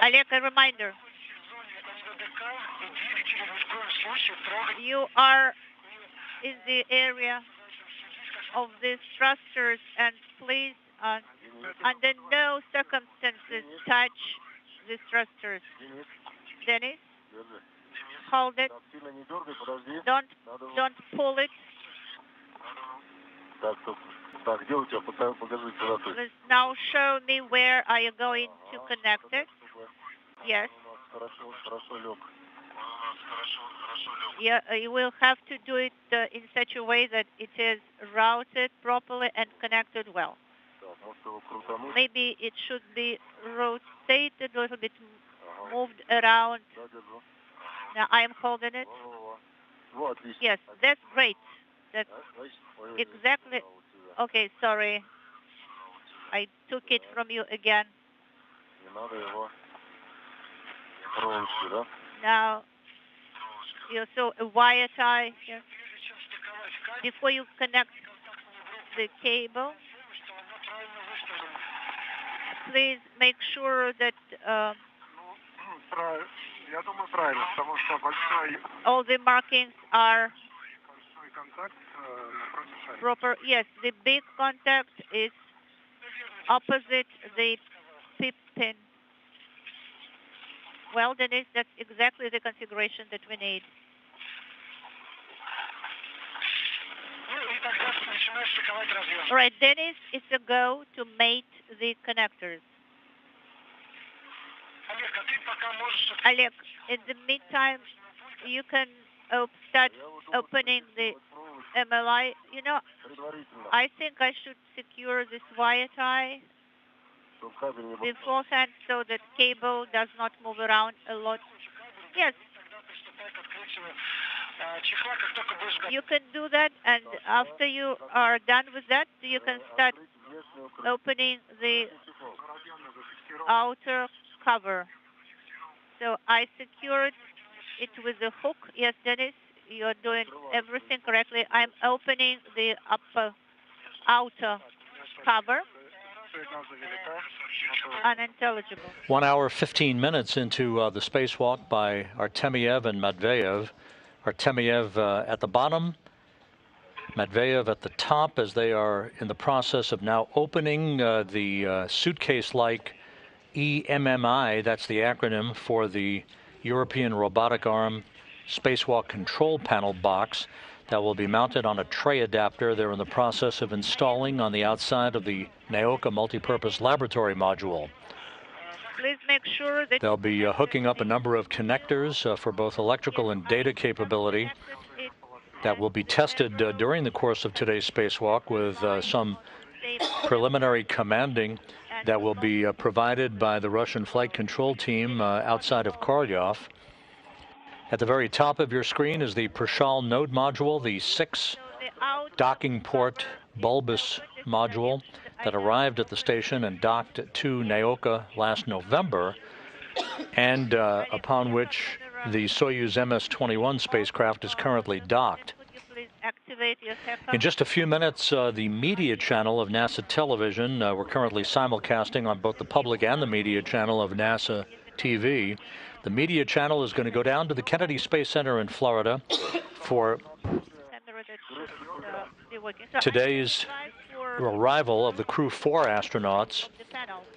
Олег, a reminder. You are in the area of these thrusters, and please, under no circumstances, touch these thrusters. Dennis, hold it. Don't pull it. Please now show me where are you going to connect it. Yes. Yeah, you will have to do it in such a way that it is routed properly and connected well. Maybe it should be rotated a little bit, moved around. Now I'm holding it. Yes, that's great. That's exactly. Okay, sorry. I took it from you again. Now, you saw a wire tie here. Before you connect the cable, please make sure that all the markings are proper. Yes, the big contact is opposite the PIP pin. Well, Dennis, that's exactly the configuration that we need. All right, Dennis, it's a go to mate the connectors. Oleg, in the meantime, you can start opening the MLI. You know, I think I should secure this wire tie beforehand so that cable does not move around a lot. Yes. You can do that, and after you are done with that, you can start opening the outer cover. So I secured it with the hook. Yes, Dennis, you're doing everything correctly. I'm opening the outer cover. Unintelligible. 1 hour, 15 minutes into the spacewalk by Artemyev and Matveyev. Artemyev at the bottom, Matveyev at the top, as they are in the process of now opening the suitcase-like EMMI, that's the acronym for the European Robotic Arm Spacewalk Control Panel box that will be mounted on a tray adapter. They're in the process of installing on the outside of the Naoka Multipurpose Laboratory Module. Please make sure that they'll be hooking up a number of connectors for both electrical and data capability that will be tested during the course of today's spacewalk with some preliminary commanding that will be provided by the Russian flight control team outside of Korolyov. At the very top of your screen is the Prashal node module, the 6 docking port bulbous module that arrived at the station and docked to Naoka last November, and upon which the Soyuz MS-21 spacecraft is currently docked. In just a few minutes, the media channel of NASA television, we're currently simulcasting on both the public and the media channel of NASA TV. The media channel is going to go down to the Kennedy Space Center in Florida for today's arrival of the Crew 4 astronauts,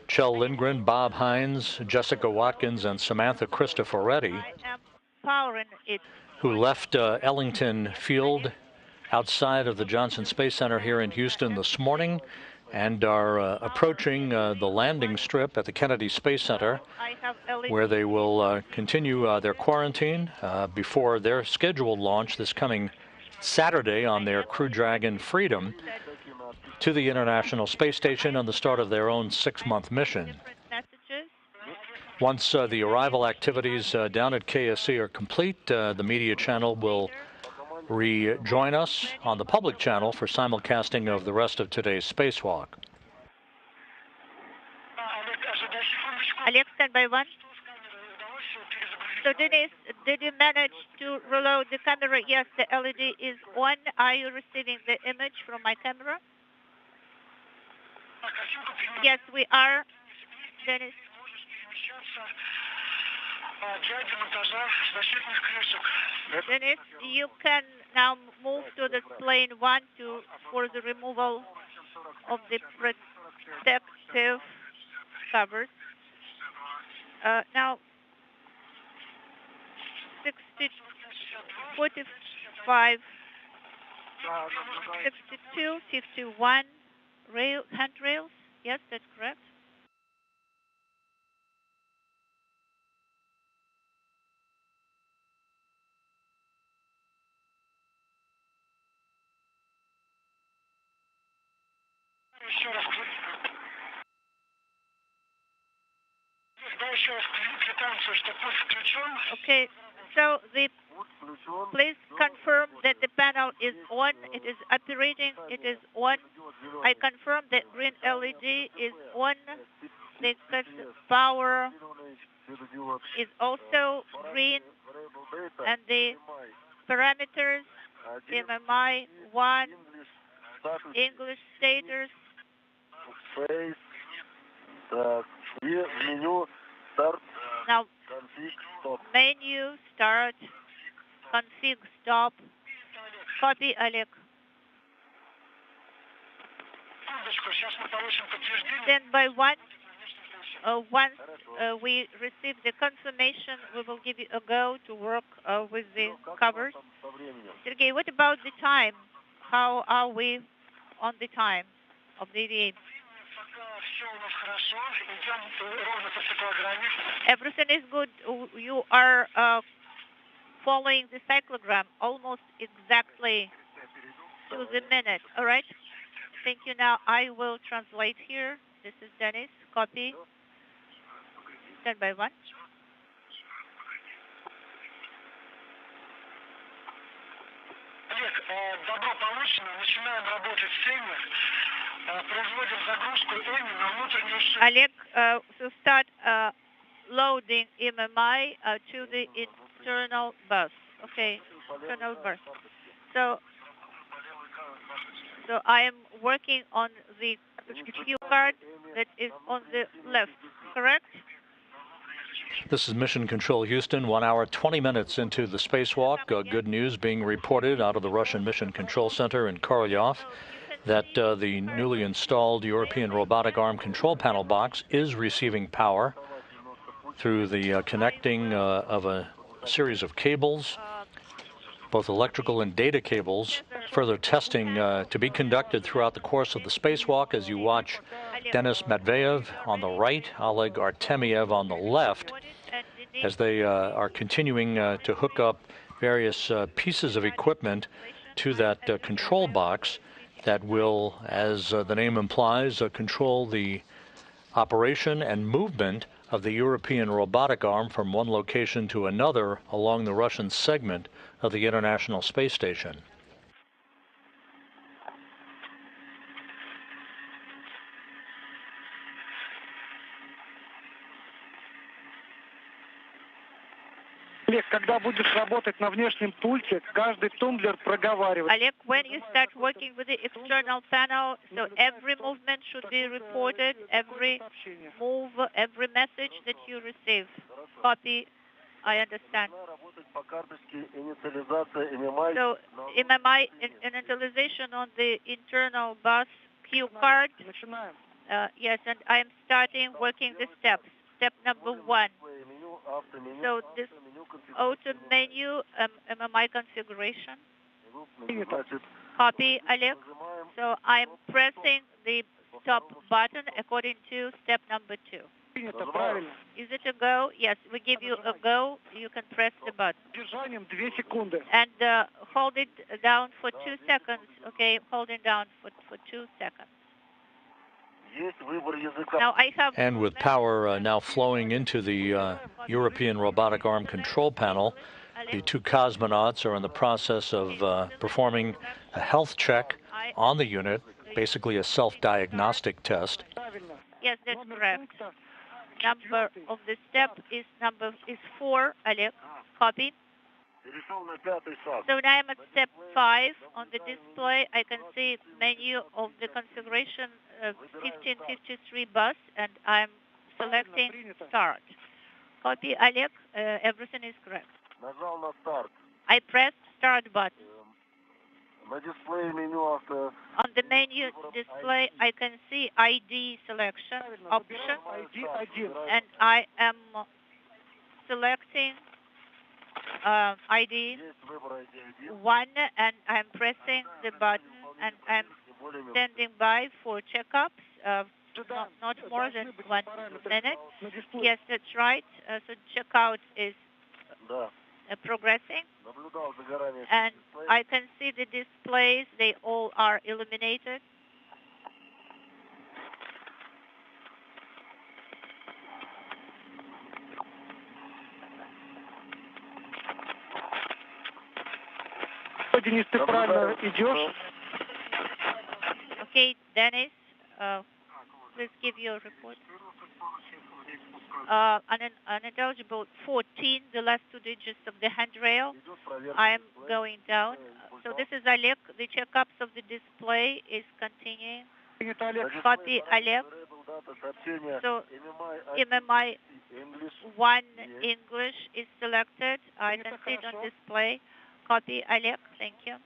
Kjell Lindgren, Bob Hines, Jessica Watkins, and Samantha Cristoforetti, who left Ellington Field outside of the Johnson Space Center here in Houston this morning and are approaching the landing strip at the Kennedy Space Center, where they will continue their quarantine before their scheduled launch this coming Saturday on their Crew Dragon Freedom to the International Space Station on the start of their own 6-month mission. Once the arrival activities down at KSC are complete, the media channel will rejoin us on the public channel for simulcasting of the rest of today's spacewalk. Alex, stand by 1. So Dennis, did you manage to reload the camera? Yes, the LED is on. Are you receiving the image from my camera? Yes, we are. Dennis, Dennis, you can now move to the plane 1 for the removal of the protective covers. Now, 45, 62, 51 handrails. Yes, that's correct. Okay, so please confirm that the panel is on. It is operating. It is on. I confirm that green LED is on. The power is also green, and the parameters MMI 1 English status. Now, menu start, config stop, copy Oleg. Standby 1. Once we receive the confirmation, we will give you a go to work with the covers. Sergey, what about the time? How are we on the time of the EVA? Everything is good. You are following the cyclogram almost exactly to the minute. All right. Thank you. Now I will translate here. This is Dennis. Copy. Standby 1. Добро получено. Начинаем работать с Эми. Производим загрузку Эми на внутреннюю шину. Oleg, to start loading MMI to the internal bus. Okay, internal bus. So I am working on the cue card that is on the left, correct? This is Mission Control Houston, 1 hour, 20 minutes into the spacewalk. Good news being reported out of the Russian Mission Control Center in Korolyov that the newly installed European robotic arm control panel box is receiving power through the connecting of a series of cables, both electrical and data cables. Further testing to be conducted throughout the course of the spacewalk as you watch Denis Matveyev on the right, Oleg Artemyev on the left, as they are continuing to hook up various pieces of equipment to that control box that will, as the name implies, control the operation and movement of the European robotic arm from one location to another along the Russian segment of the International Space Station. Когда будешь работать на внешнем пульте, каждый тумблер проговаривает. Oleg, when you start working with the external panel, so every movement should be reported, every move, every message that you receive. Copy, I understand. So MMI initialization on the internal bus cue card. Yes, and I am starting working the steps. Step number 1. So this auto menu, MMI configuration. Copy, Oleg. So I'm pressing the stop button according to step number 2. Is it a go? Yes, we give you a go. You can press the button. And hold it down for 2 seconds. Okay, holding down for 2 seconds. Now I have. And with power now flowing into the European robotic arm control panel, the 2 cosmonauts are in the process of performing a health check on the unit, basically a self-diagnostic test. Yes, that's correct. Number of the step is 4, Oleg. Copy. So now I'm at step 5 on the display. I can see menu of the configuration 1553 bus, and I'm selecting start. Copy, Oleg. Everything is correct. I pressed start button. On the menu display, I can see ID selection option, and I am selecting ID 1, and I'm pressing the button, and I'm standing by for checkups, not more than 1 minute. Yes, that's right. So checkout is progressing, and I can see the displays. They all are illuminated. Денис, ты правильно идешь? Okay, Dennis, please give your report. Unintelligible 14, the last 2 digits of the handrail. I am going down. So this is Oleg. The checkups of the display is continuing. Copy, Oleg. So MMI 1 English is selected. I can see it on display. Copy, Oleg. Thank you.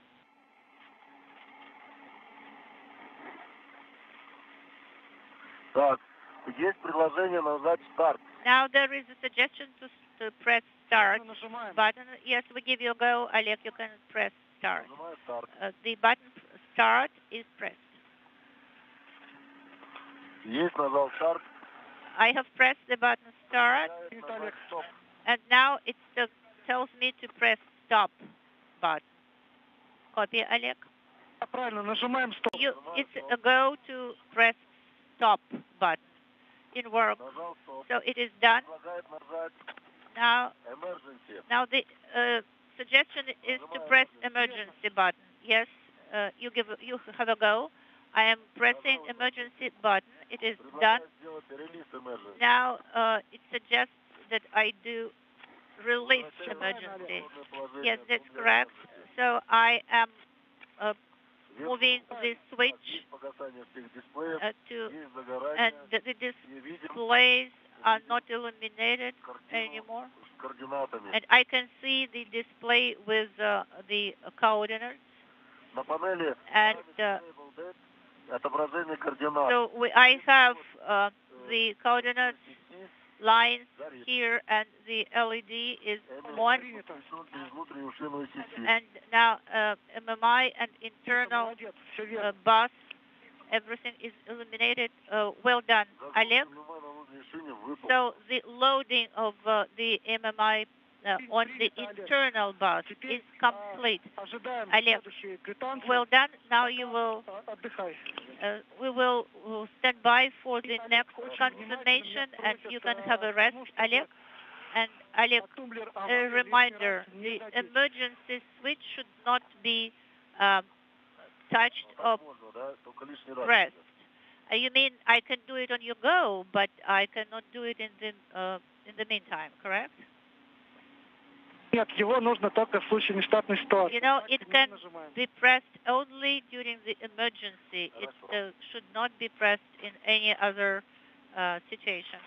Now there is a suggestion to press start button. Yes, we give you a go, Oleg. You can press start. The button start is pressed. I have pressed the button start, and now it tells me to press stop button. Copy, Oleg. It's a go to press stop button in work. So it is done. Now the suggestion is to press emergency button. Yes, you have a go. I am pressing emergency button. It is done. Now it suggests that I do release emergency. Yes, that's correct. So I am moving the switch and the displays are not illuminated anymore. And I can see the display with the coordinates. And so I have the coordinates lines here, and the LED is on. And now MMI and internal bus, everything is illuminated. Well done, Oleg. So the loading of the MMI on the internal bus is complete. Oleg, well done. Now you will. We will stand by for the next confirmation, and you can have a rest, Oleg. And Oleg, a reminder: the emergency switch should not be touched or pressed. You mean I can do it on your go, but I cannot do it in the meantime, correct? Нет, его нужно только в случае нештатной ситуации. You know, it can be pressed only during the emergency. It should not be pressed in any other situation.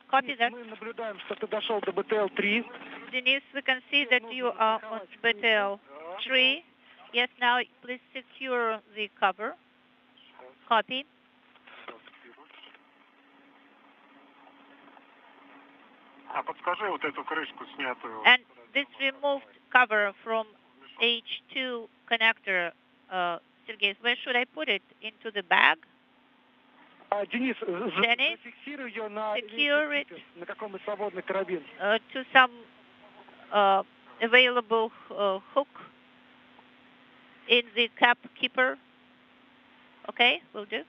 Copy that. Мы наблюдаем, что ты дошел до BTL-3. Denise, we can see that you are on BTL-3. Yes, now please secure the cover. Copy. Подскажи вот эту крышку снятую. And this removed cover from H2 connector, Sergey, where should I put it? Into the bag? Денис, secure it на каком-нибудь свободный карабин. To some available hook in the cap keeper. Okay, will do.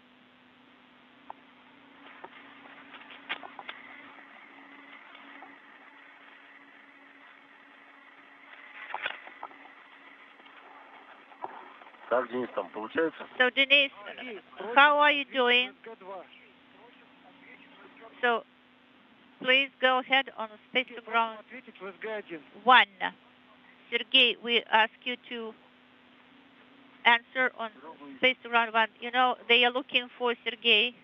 So Denise, how are you doing? So please go ahead on space to ground 1. Sergey, we ask you to answer on space to ground 1. You know, they are looking for Sergey,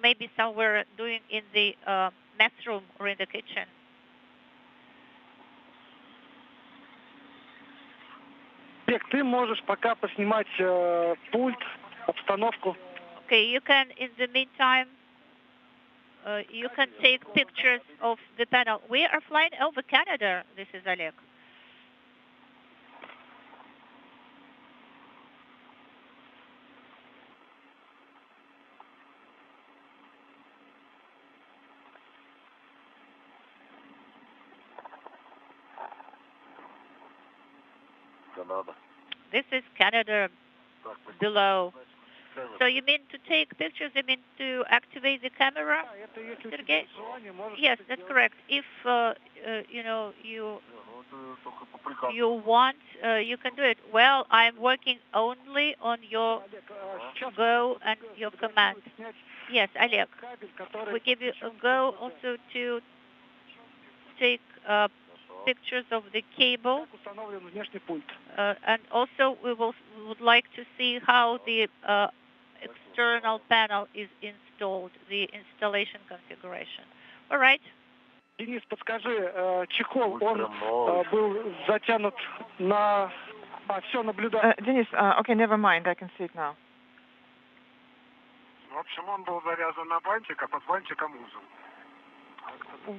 maybe somewhere doing in the mess room or in the kitchen. Олег, ты можешь пока поснимать пульт, обстановку. Okay, you can, in the meantime, you can take pictures of the panel. We are flying over Canada. This is Oleg. This is Canada below. So you mean to take pictures? You mean to activate the camera, Sergey? Yes, that's correct. If you know you want, you can do it. Well, I'm working only on your go and your command. Yes, Oleg. We give you a go also to take pictures of the cable, and also we would like to see how the external panel is installed, the installation configuration. All right. Денис, подскажи, чехол, он был затянут на... все, наблюдаю. Денис, okay, never mind, I can see it now. В общем, он был завязан на бантик, а под бантиком узел.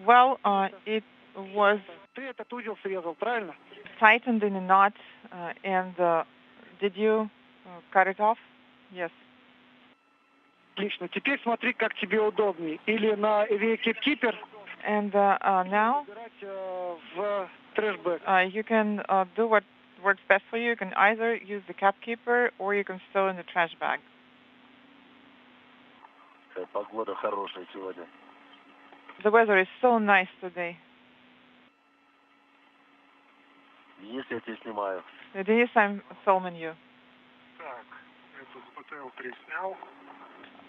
Well, it was... Ты этот узел срезал, правильно? Tightened in a knot, and did you cut it off? Yes. Отлично. Теперь смотри, как тебе удобнее. Или на Keeper. And now в трэшбэк. You can do what works best for you. You can either use the cap keeper or you can stow in the trash bag. Погода хорошая сегодня. The weather is so nice today. Денис, я тебя снимаю. Денис, I'm filming you. Так, эту с БТЛ-3 снял.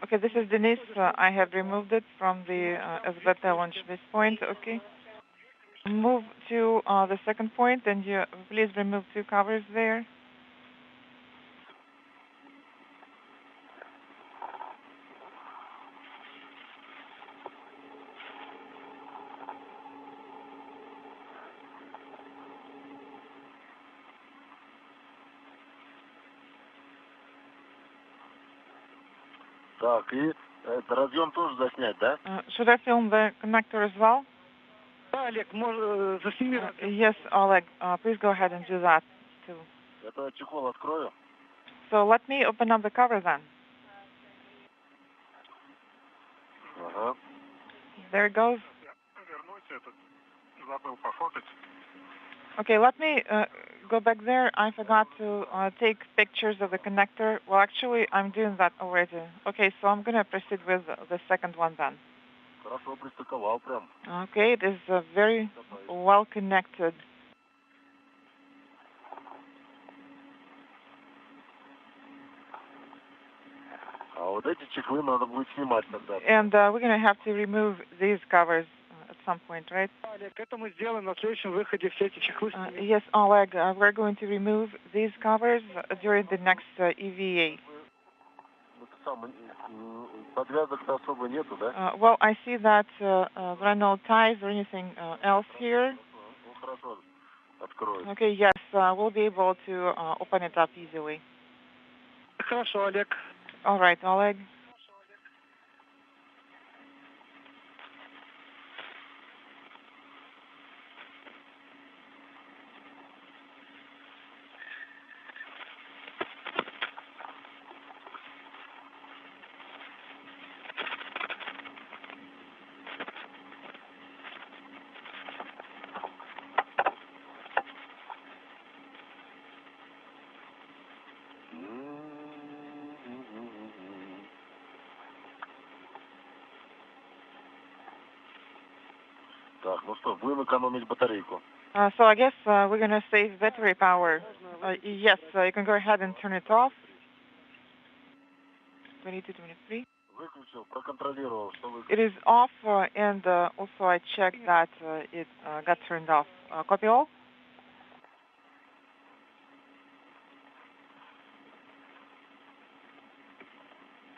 Okay, this is Denise. I have removed it from the SBT launch base point. Okay. Move to the second point, and you please remove 2 covers there. Так, и разъем тоже заснять, да? Should I film the connector as well? Да, Олег, засними. Yes, Oleg, please go ahead and do that too. Это чехол открою. So let me open up the cover then. Ага. There it goes. Вернусь, этот, забыл пофотать. Okay, let me go back there. I forgot to take pictures of the connector. Well, actually, I'm doing that already. Okay, so I'm going to proceed with the second one then. Хорошо пристыковал прям. Okay, it is very well connected. А вот эти чехлы надо будет снимать тогда. And we're going to have to remove these covers at some point, right? Олег, это мы сделаем на следующем выходе, все эти чехлы снимем. Yes, Oleg, we're going to remove these covers during the next EVA. Подвязок-то особо нету, да? Well, I see that there are no ties or anything else here. Ну, хорошо, открою. Okay, yes, we'll be able to open it up easily. Хорошо, Олег. All right, Oleg. Так, ну что, будем экономить батарейку. So I guess we're going to save battery power. Yes, you can go ahead and turn it off. 22, 23. Выключил, проконтролировал, что выключил. It is off, and also I checked that it got turned off. Copy all?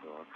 Так.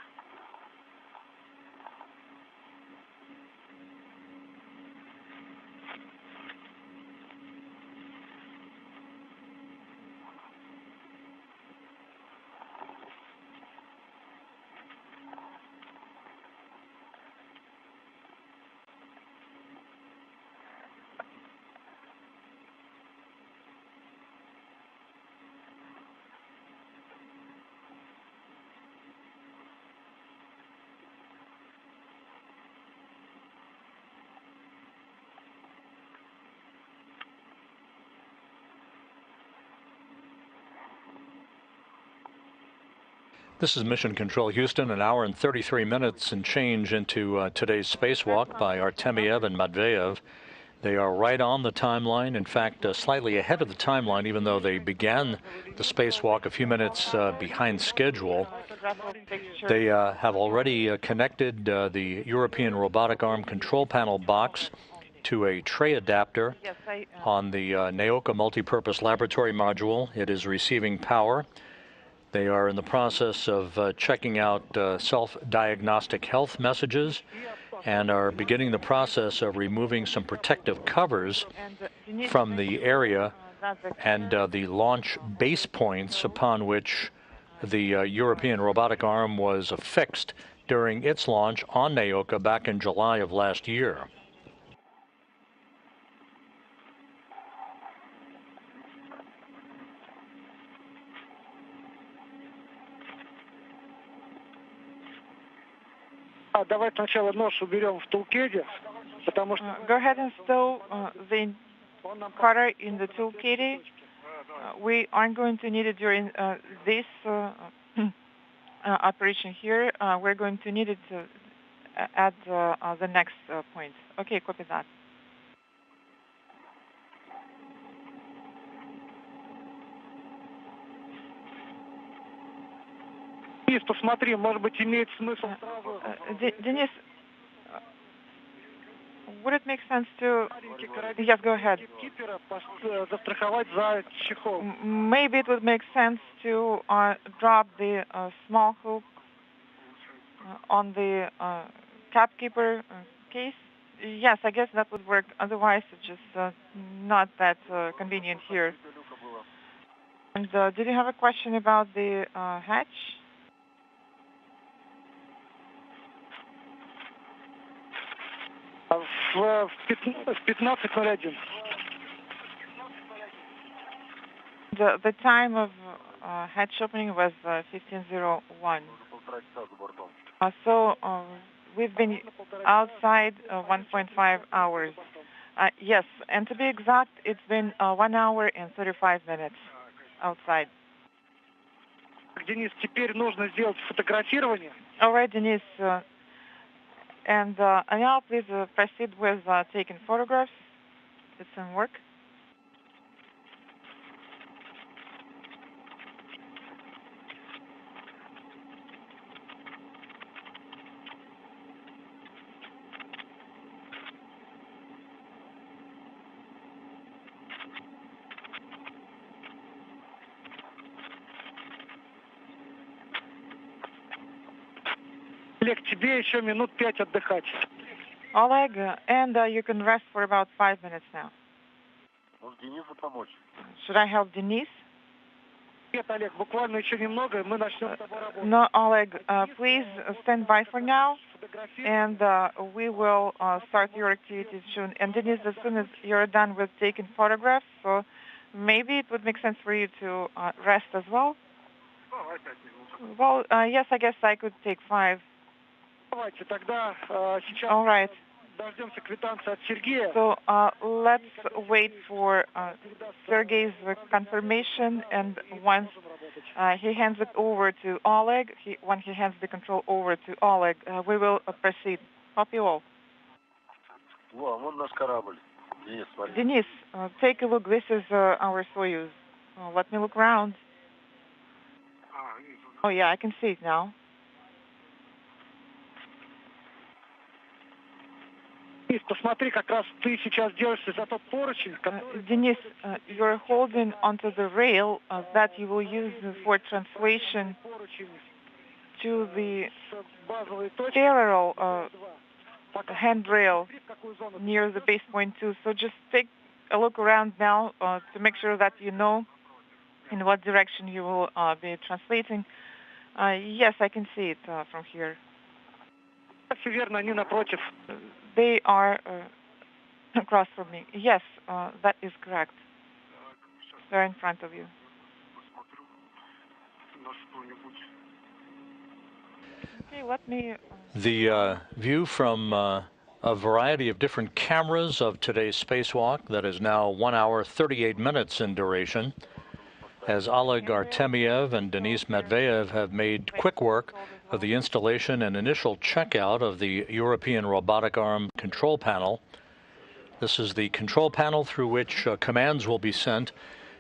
This is Mission Control Houston, an hour and 33 minutes and change into today's spacewalk by Artemyev and Matveyev. They are right on the timeline, in fact, slightly ahead of the timeline, even though they began the spacewalk a few minutes behind schedule. They have already connected the European Robotic Arm Control Panel box to a tray adapter on the Naoka Multipurpose Laboratory Module. It is receiving power. They are in the process of checking out self-diagnostic health messages and are beginning the process of removing some protective covers from the area and the launch base points upon which the European robotic arm was affixed during its launch on Naoka back in July of last year. Давай сначала нож уберем в тулкеде, потому что... Go ahead and stow the cutter in the toolkit. We aren't going to need it during this operation here. We're going to need it at the next point. Okay, copy that. Денис, посмотри, может быть, имеет смысл... Денис, would it make sense to... Yes, go ahead. Застраховать за чехол. Maybe it would make sense to drop the small hook on the capkeeper case. Yes, I guess that would work. Otherwise, it's just not that convenient here. And did you have a question about the hatch? В 15:01. The time of hatch opening was 15:01. So we've been outside 1.5 hours. Yes, and to be exact, it's been 1 hour and 35 minutes outside. Денис, теперь нужно сделать фотографирование. All right, Denise. And now please proceed with taking photographs. It's in work. Олег, тебе еще минут 5 отдыхать. Oleg, and you can rest for about 5 minutes now. Should I help Denise? Нет, Олег, буквально еще немного, и мы начнем с тобой работать. No, Oleg, please stand by for now, and we will start your activities soon. And Denise, as soon as you're done with taking photographs, so maybe it would make sense for you to rest as well. Well, yes, I guess I could take 5. Давайте тогда сейчас All right. дождемся квитанции от Сергея. So let's wait for Sergey's confirmation, and once he hands it over to Oleg, when he hands the control over to Oleg, we will proceed. Copy all. Denise, take a look. This is our Soyuz. Let me look around. Oh, yeah, I can see it now. Денис, посмотри, как раз ты сейчас держишься за тот поручень, который... Denise, you're holding onto the rail that you will use for translation to the parallel handrail near the base point 2. So just take a look around now to make sure that you know in what direction you will be translating. Yes, I can see it from here. Все верно, они напротив. They are across from me. Yes, that is correct. They're in front of you. Okay, let me... The view from a variety of different cameras of today's spacewalk that is now 1 hour, 38 minutes in duration. as Oleg Artemiev and Denis Medvedev have made quick work of the installation and initial checkout of the European robotic arm control panel. This is the control panel through which commands will be sent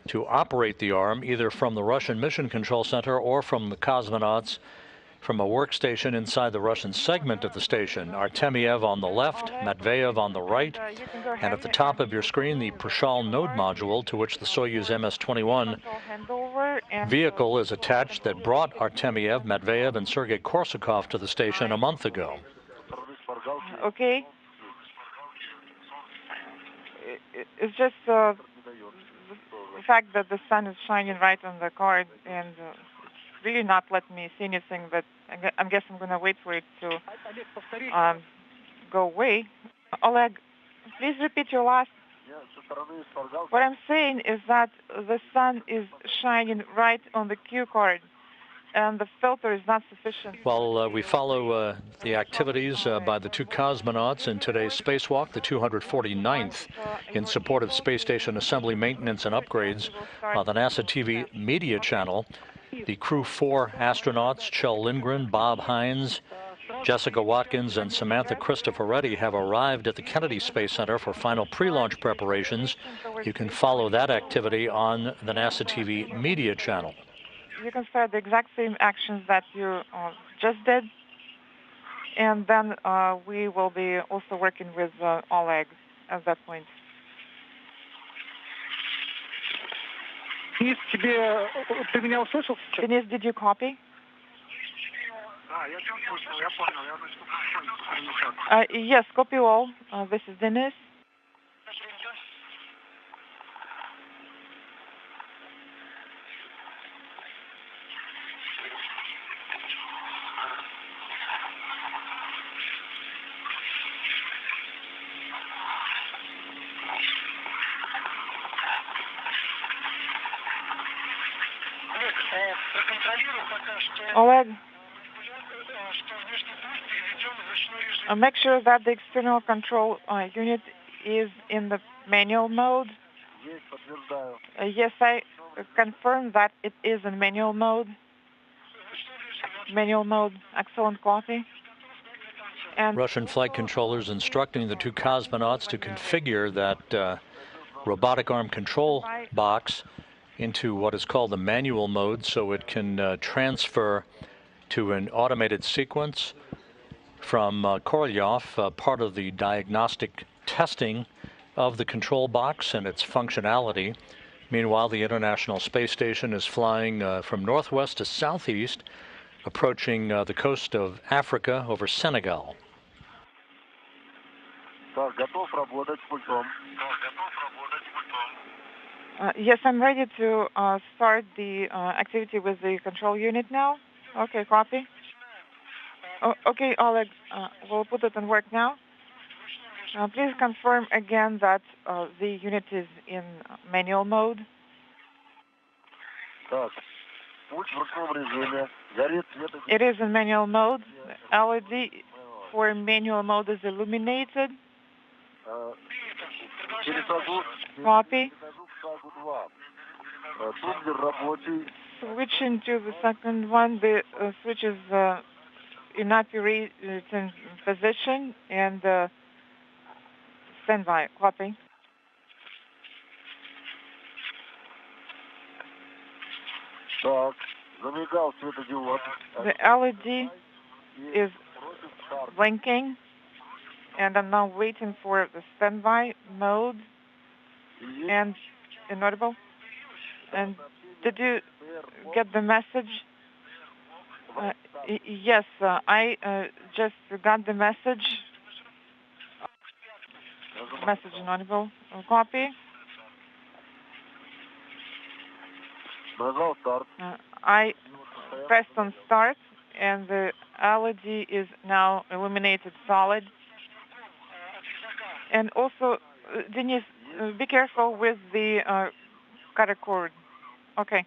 to operate the arm, either from the Russian Mission Control Center or from the cosmonauts from a workstation inside the Russian segment of the station. Artemiev on the left, Medvedev on the right, and at the top of your screen, the Prishal node module to which the Soyuz MS-21 vehicle is attached that brought Artemiev, Medvedev, and Sergei Korsakov to the station a month ago. Okay. It's just the fact that the sun is shining right on the card and it's really not letting me see anything, but I guess I'm going to wait for it to go away. Oleg, please repeat your last. What I'm saying is that the sun is shining right on the cue card, and the filter is not sufficient. Well, we follow the activities by the two cosmonauts in today's spacewalk, the 249th, in support of space station assembly, maintenance, and upgrades on the NASA TV media channel. The crew 4 astronauts, Kjell Lindgren, Bob Hines, Jessica Watkins, and Samantha Cristoforetti have arrived at the Kennedy Space Center for final pre-launch preparations. You can follow that activity on the NASA TV media channel. You can start the exact same actions that you just did, and then we will be also working with Oleg at that point. Денис, did you copy? Yes, copy all. This is Dennis. Oleg, make sure that the external control unit is in the manual mode. Yes, I confirm that it is in manual mode. Manual mode, excellent copy. And Russian flight controllers instructing the two cosmonauts to configure that robotic arm control box into what is called the manual mode so it can transfer to an automated sequence from Korolyov, part of the diagnostic testing of the control box and its functionality. Meanwhile, the International Space Station is flying from northwest to southeast, approaching the coast of Africa over Senegal. Yes, I'm ready to start the activity with the control unit now. Okay, copy. Okay, Oleg, we'll put it in work now. Please confirm again that the unit is in manual mode. It is in manual mode. LED for manual mode is illuminated. Copy. Switching to the second one, the switch is in operating position and standby. Copy. The LED is blinking, and I'm now waiting for the standby mode and inaudible. And did you get the message? Yes, I just got the message. Message inaudible. Copy. I pressed on start, and the LED is now illuminated solid. And also, Denis, be careful with the cutter cord. Okay.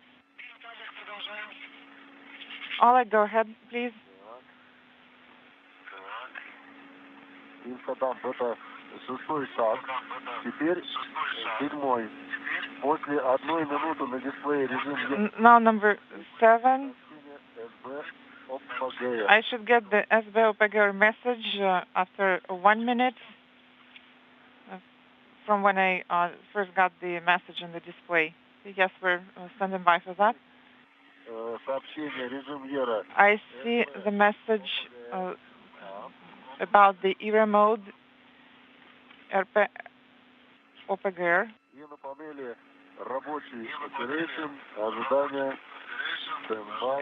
Oleg, go ahead, please. Now number 7. I should get the SB OPG message after 1 minute from when I first got the message on the display. Yes, we're standing by for that. I see the message about the era mode Rtv OPG.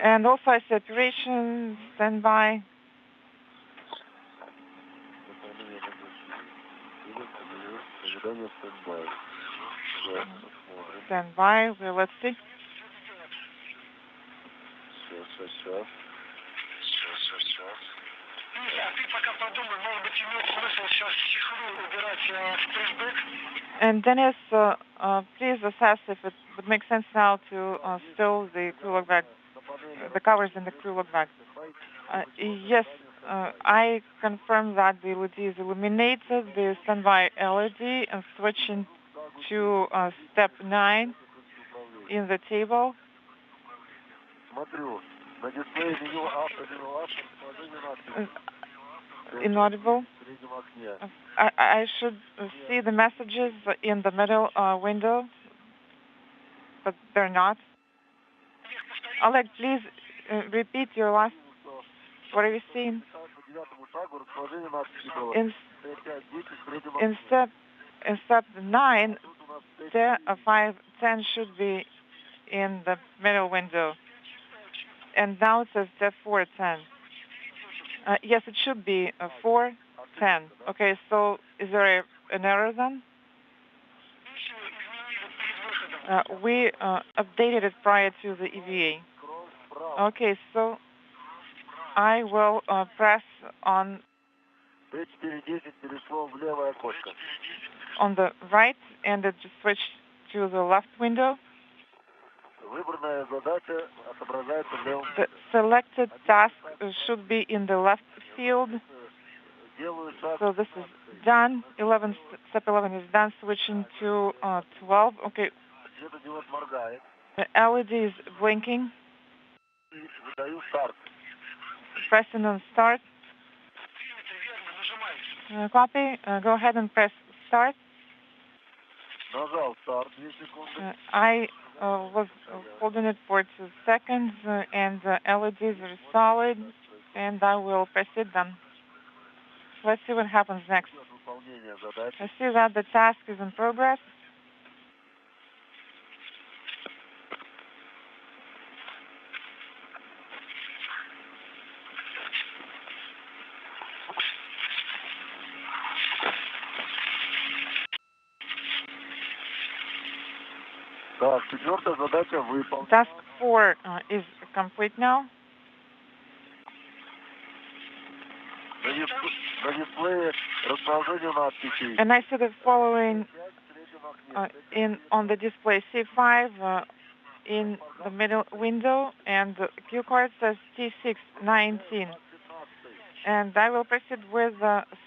And also I see operation, standby. Standby, well, let's see. And Dennis, please assess if it would make sense now to stow the crew log bag, the covers in the crew log bag. Yes, I confirm that the LED is illuminated, the standby LED, and switching to step 9 in the table. Inaudible. I should see the messages in the middle window, but they're not. Oleg, please repeat your last. What are you seeing? In step 9, 5, 10 should be in the middle window. And now it says step 4, 10. Yes, it should be 4, 10. Okay, so is there an error then? We updated it prior to the EVA. Okay, so I will press on the right, and it just switched to the left window. The selected task should be in the left field. So this is done. Step 11 is done. Switching to 12. Okay. The LED is blinking. Pressing on start. Copy. Go ahead and press start. I was holding it for 2 seconds, and the LEDs are solid, and I will proceed then. Let's see what happens next. I see that the task is in progress. Task 4 is complete now. And I see the following on the display: C5 in the middle window, and the cue card says T619. And I will proceed with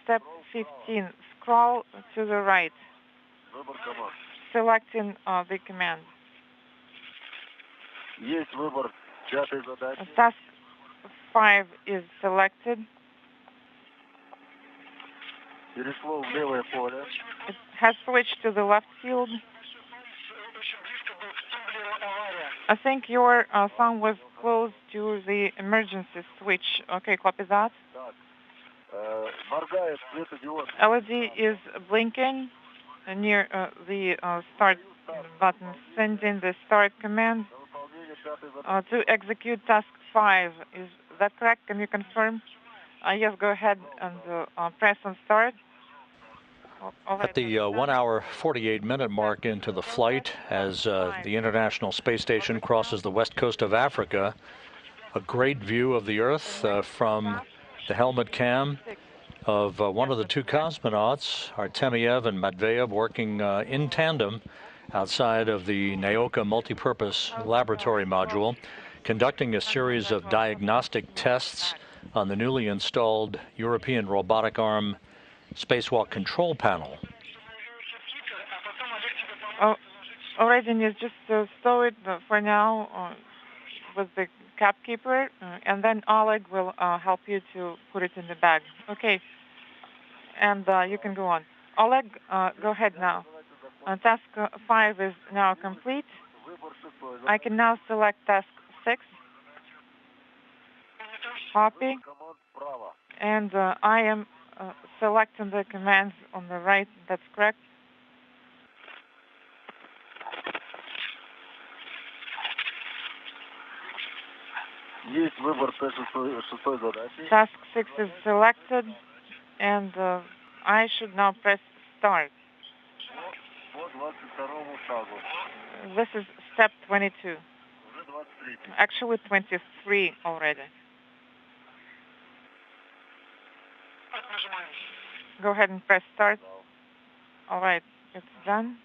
step 15. Scroll to the right, selecting the command. Task 5 is selected. It has switched to the left field. I think your phone was close to the emergency switch. Okay, copy that. LED is blinking near the start button, sending the start command to execute task 5. Is that correct? Can you confirm? Yes, go ahead and press on start. At the 1 hour, 48-minute mark into the flight, as the International Space Station crosses the west coast of Africa, a great view of the Earth from the helmet cam of one of the 2 cosmonauts, Artemyev and Matveyev, working in tandem outside of the Naoka multipurpose laboratory module, conducting a series of diagnostic tests on the newly installed European robotic arm spacewalk control panel. Oh, All right, Denise, just stow it for now with the cap keeper, and then Oleg will help you to put it in the bag. Okay, and you can go on. Oleg, go ahead now. Task 5 is now complete. I can now select task 6, copy, and I am selecting the commands on the right. That's correct. Task 6 is selected, and I should now press start. This is step 22. Actually 23 already. Go ahead and press start. All right, it's done.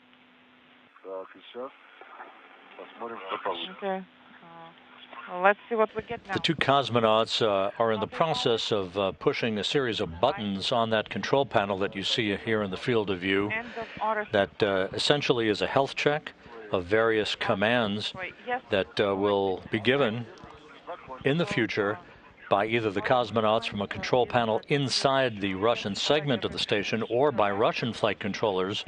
Okay. Well, let's see what we get now. The two cosmonauts are in the process of pushing a series of buttons on that control panel that you see here in the field of view. That essentially is a health check of various commands that will be given in the future by either the cosmonauts from a control panel inside the Russian segment of the station or by Russian flight controllers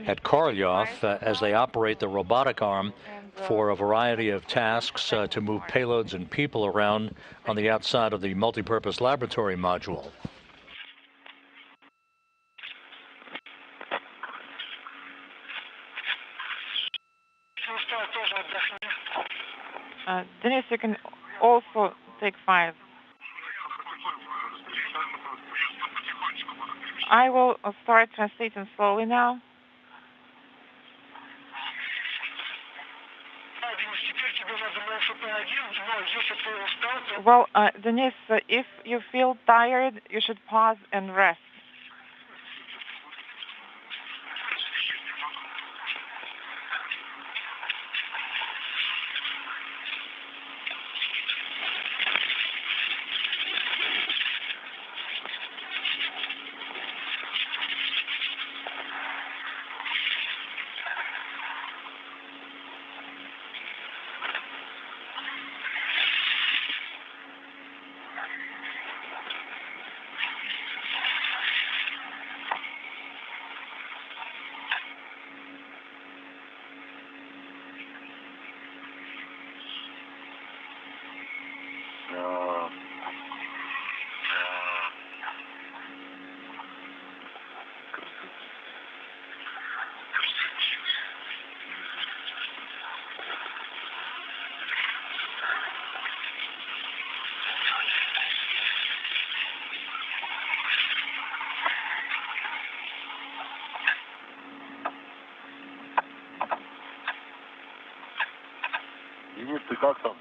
at Korolyov as they operate the robotic arm for a variety of tasks to move payloads and people around on the outside of the multipurpose laboratory module. Denise, you can also take 5. I will start translating slowly now. Well, Denise, if you feel tired, you should pause and rest.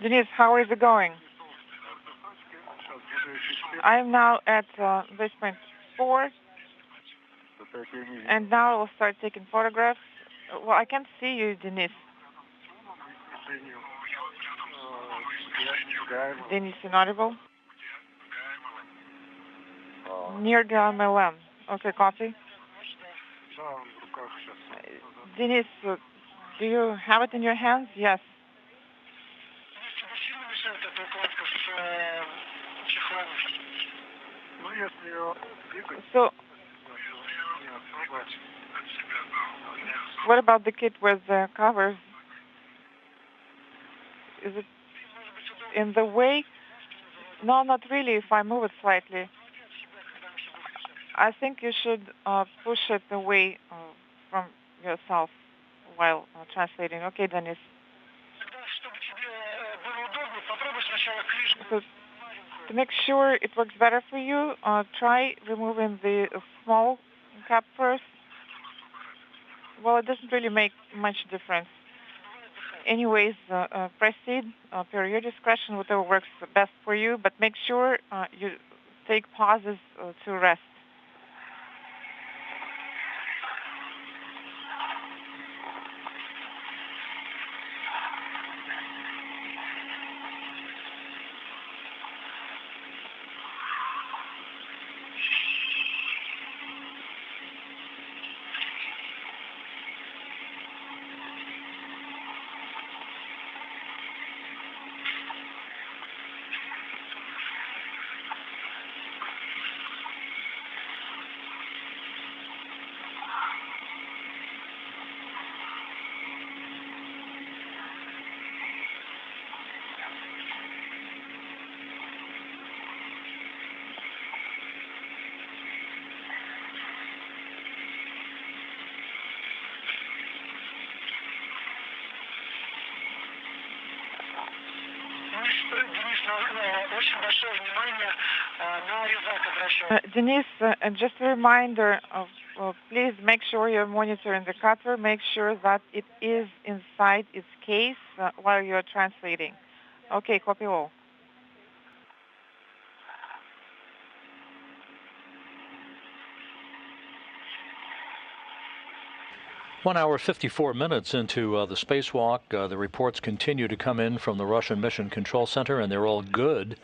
Denise, how is it going? I'm now at this point 4, and now I'll start taking photographs. Well, I can't see you, Denise. Denise, inaudible? Near the MLM. Okay, copy. Denise, do you have it in your hands? Yes. So, what about the kit with the covers? Is it in the way? No, not really, if I move it slightly. I think you should push it away from yourself while translating. Okay, Denise. So, to make sure it works better for you, try removing the small cap first. Well, it doesn't really make much difference. Anyways, proceed per your discretion, whatever works best for you, but make sure you take pauses to rest. Denise, just a reminder of please make sure you're monitoring the cutter. Make sure that it is inside its case while you're translating. Okay, copy all. 1 hour 54 minutes into the spacewalk. The reports continue to come in from the Russian Mission Control Center, and they're all good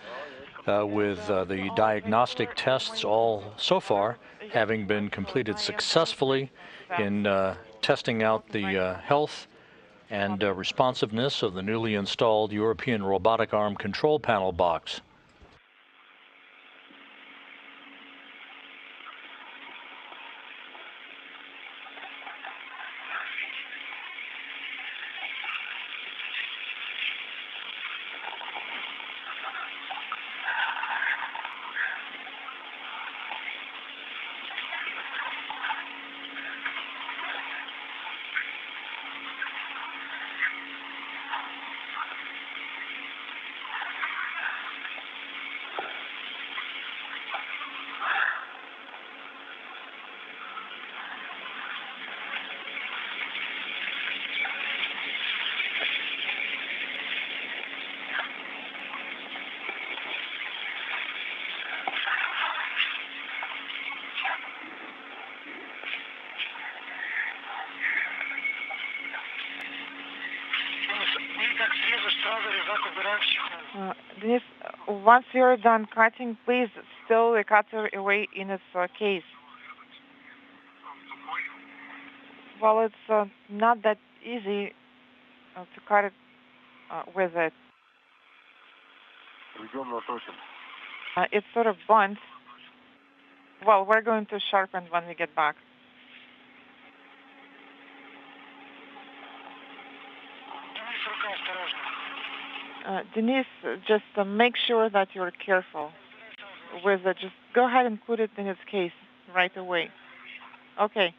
with the diagnostic tests all so far having been completed successfully in testing out the health and responsiveness of the newly installed European robotic arm control panel box. Denise, once you're done cutting, please stow the cutter away in its case. Well, it's not that easy to cut it with it. It's sort of blunt. Well, we're going to sharpen when we get back. Denise, just make sure that you're careful with it. Just go ahead and put it in its case right away. Okay.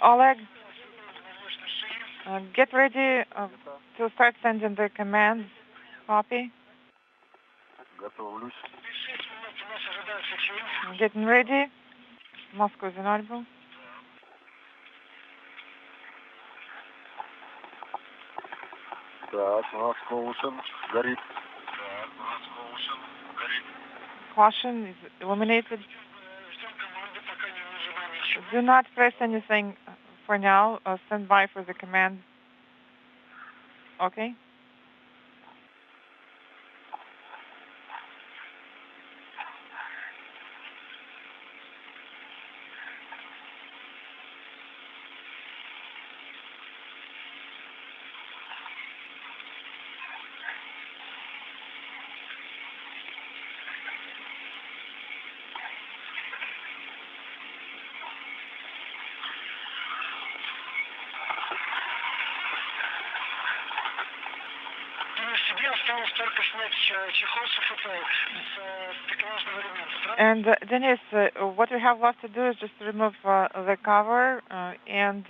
Oleg, get ready to start sending the commands. Copy. Getting ready. Moscow is inaudible. Caution is illuminated. Do not press anything for now. Stand by for the command. Okay. And Denise, what we have left to do is just remove the cover and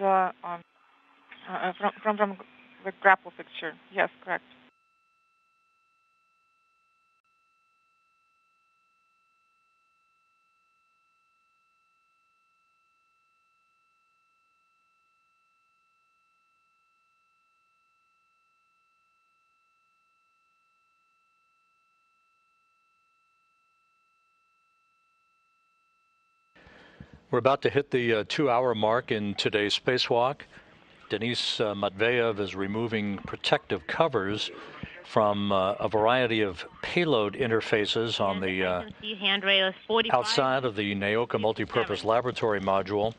from the grapple fixture. Yes, correct. We're about to hit the 2-hour mark in today's spacewalk. Denis Matveyev is removing protective covers from a variety of payload interfaces on the outside of the Naoka multipurpose laboratory module.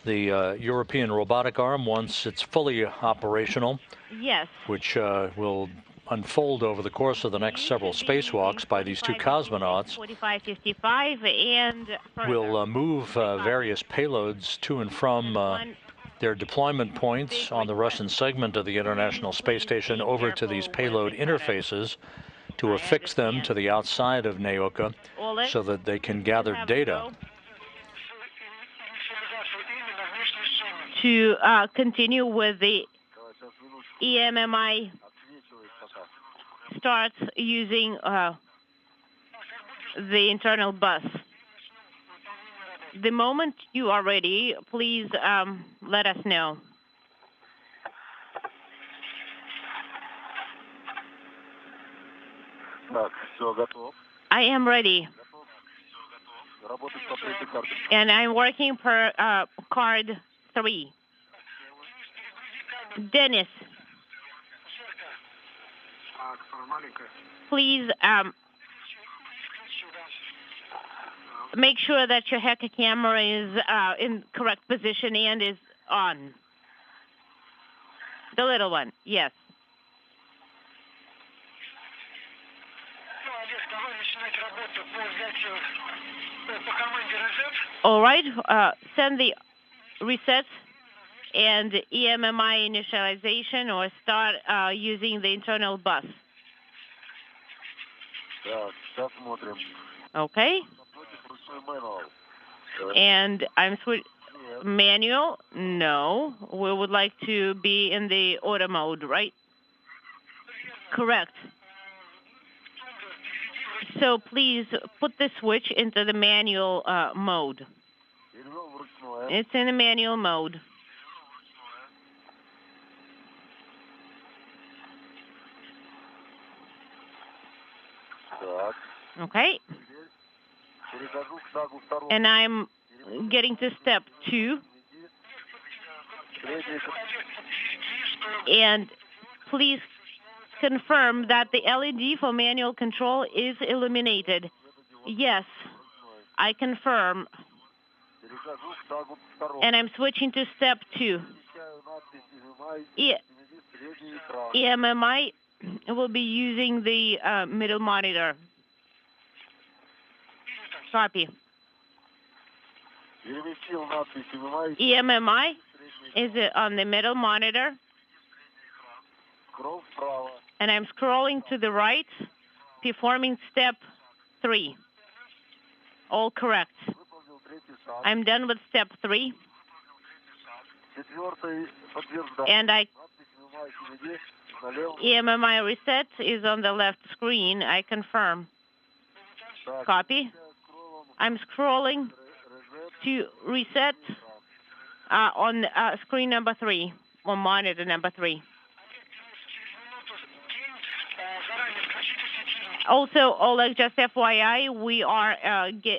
The European robotic arm, once it's fully operational, yes, which will unfold over the course of the next several spacewalks by these two cosmonauts, 4555 and will move various payloads to and from their deployment points on the Russian segment of the International Space Station over to these payload interfaces to affix them to the outside of Naoka so that they can gather data. To continue with the EMMI starts using the internal bus. The moment you are ready, please let us know. I am ready. And I'm working per card 3. Dennis, please make sure that your hacker camera is in correct position and is on. The little one, yes. All right, send the resets and EMMI initialization or start using the internal bus. Okay. And I'm manual? No. We would like to be in the auto mode, right? Correct. So please put the switch into the manual mode. It's in the manual mode. Okay. And I'm getting to step 2. And please confirm that the LED for manual control is illuminated. Yes, I confirm. And I'm switching to step 2. EMMI will be using the middle monitor. Copy. EMMI is on the middle monitor. And I'm scrolling to the right, performing step 3. All correct. I'm done with step 3. And EMMI reset is on the left screen. I confirm. Copy. I'm scrolling to reset on screen number 3, or monitor number 3. Also, Oleg, just FYI, we are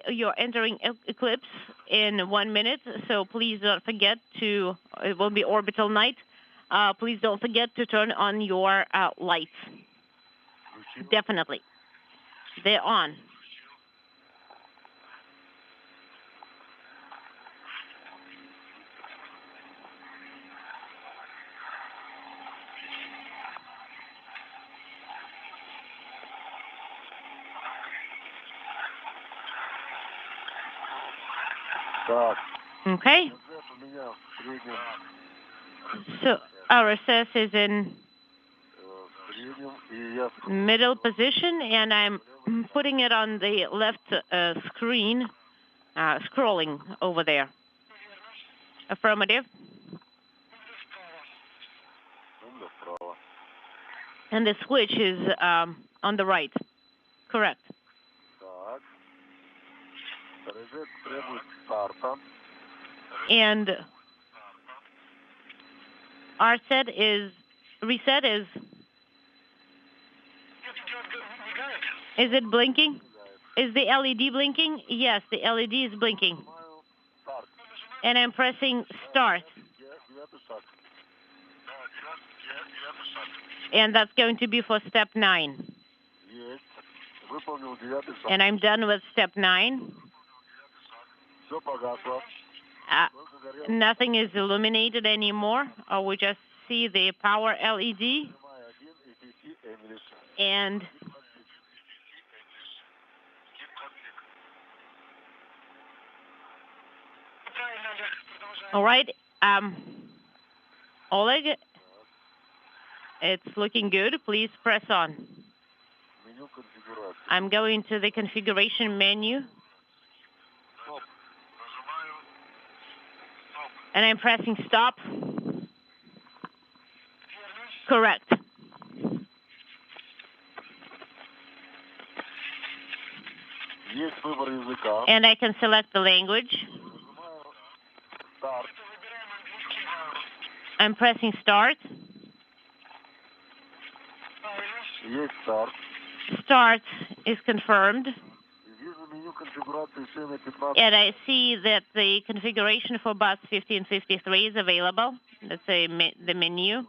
you're entering eclipse in 1 minute, so please don't forget to. It will be orbital night. Please don't forget to turn on your lights. Definitely, they're on. Okay. So our RSS is in middle position, and I'm putting it on the left screen, scrolling over there. Affirmative. And the switch is on the right. Correct. And reset is it blinking? Is the LED blinking? Yes, the LED is blinking. And I'm pressing start. And that's going to be for step 9. And I'm done with step 9. Nothing is illuminated anymore, or we just see the power LED. And all right, Oleg, it's looking good. Please press on. I'm going to the configuration menu. And I'm pressing stop. Correct. And I can select the language. I'm pressing start. Start is confirmed. And I see that the configuration for bus 1553 is available. That's the menu.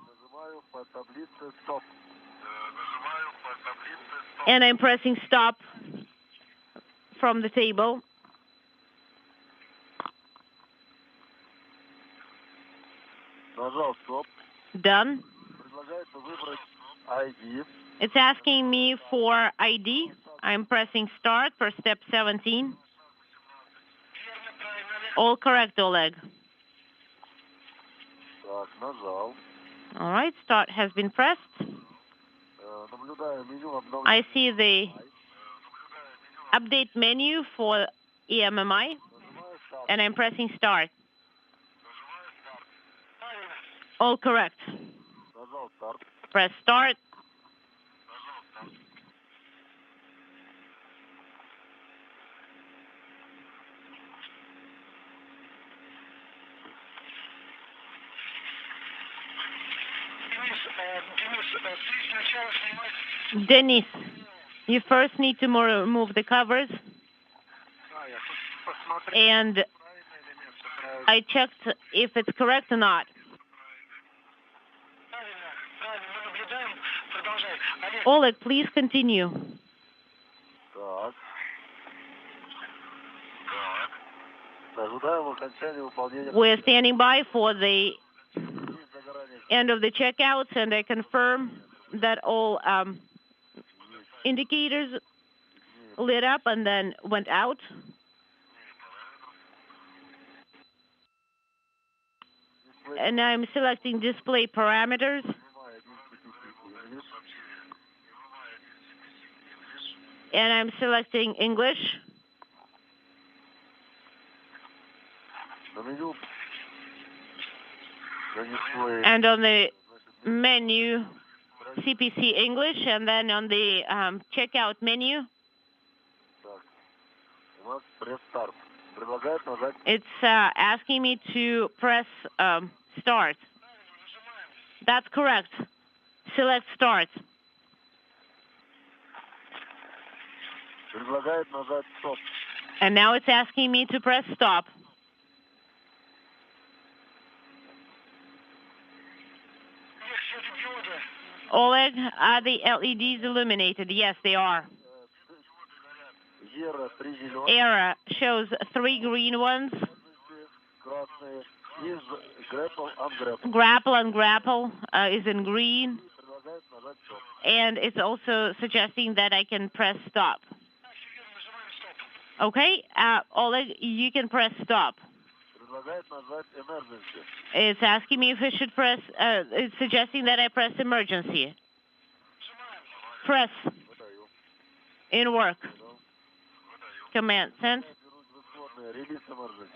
And I'm pressing stop from the table. Done. It's asking me for ID. I'm pressing start for step 17. All correct, Oleg. All right, start has been pressed. I see the update menu for EMMI, and I'm pressing start. All correct. Press start. Dennis, you first need to remove the covers. And I checked if it's correct or not. Oleg, please continue. We're standing by for the end of the checkouts, and I confirm that all indicators lit up and then went out. And I'm selecting display parameters. And I'm selecting English. And on the menu, CPC English, and then on the checkout menu, it's asking me to press start. That's correct. Select start. And now it's asking me to press stop. Oleg, are the LEDs illuminated? Yes, they are. Error shows 3 green ones. Grapple and grapple is in green. And it's also suggesting that I can press stop. Okay, Oleg, you can press stop. It's asking me if I should press, it's suggesting that I press emergency. Press. In work. Command sent.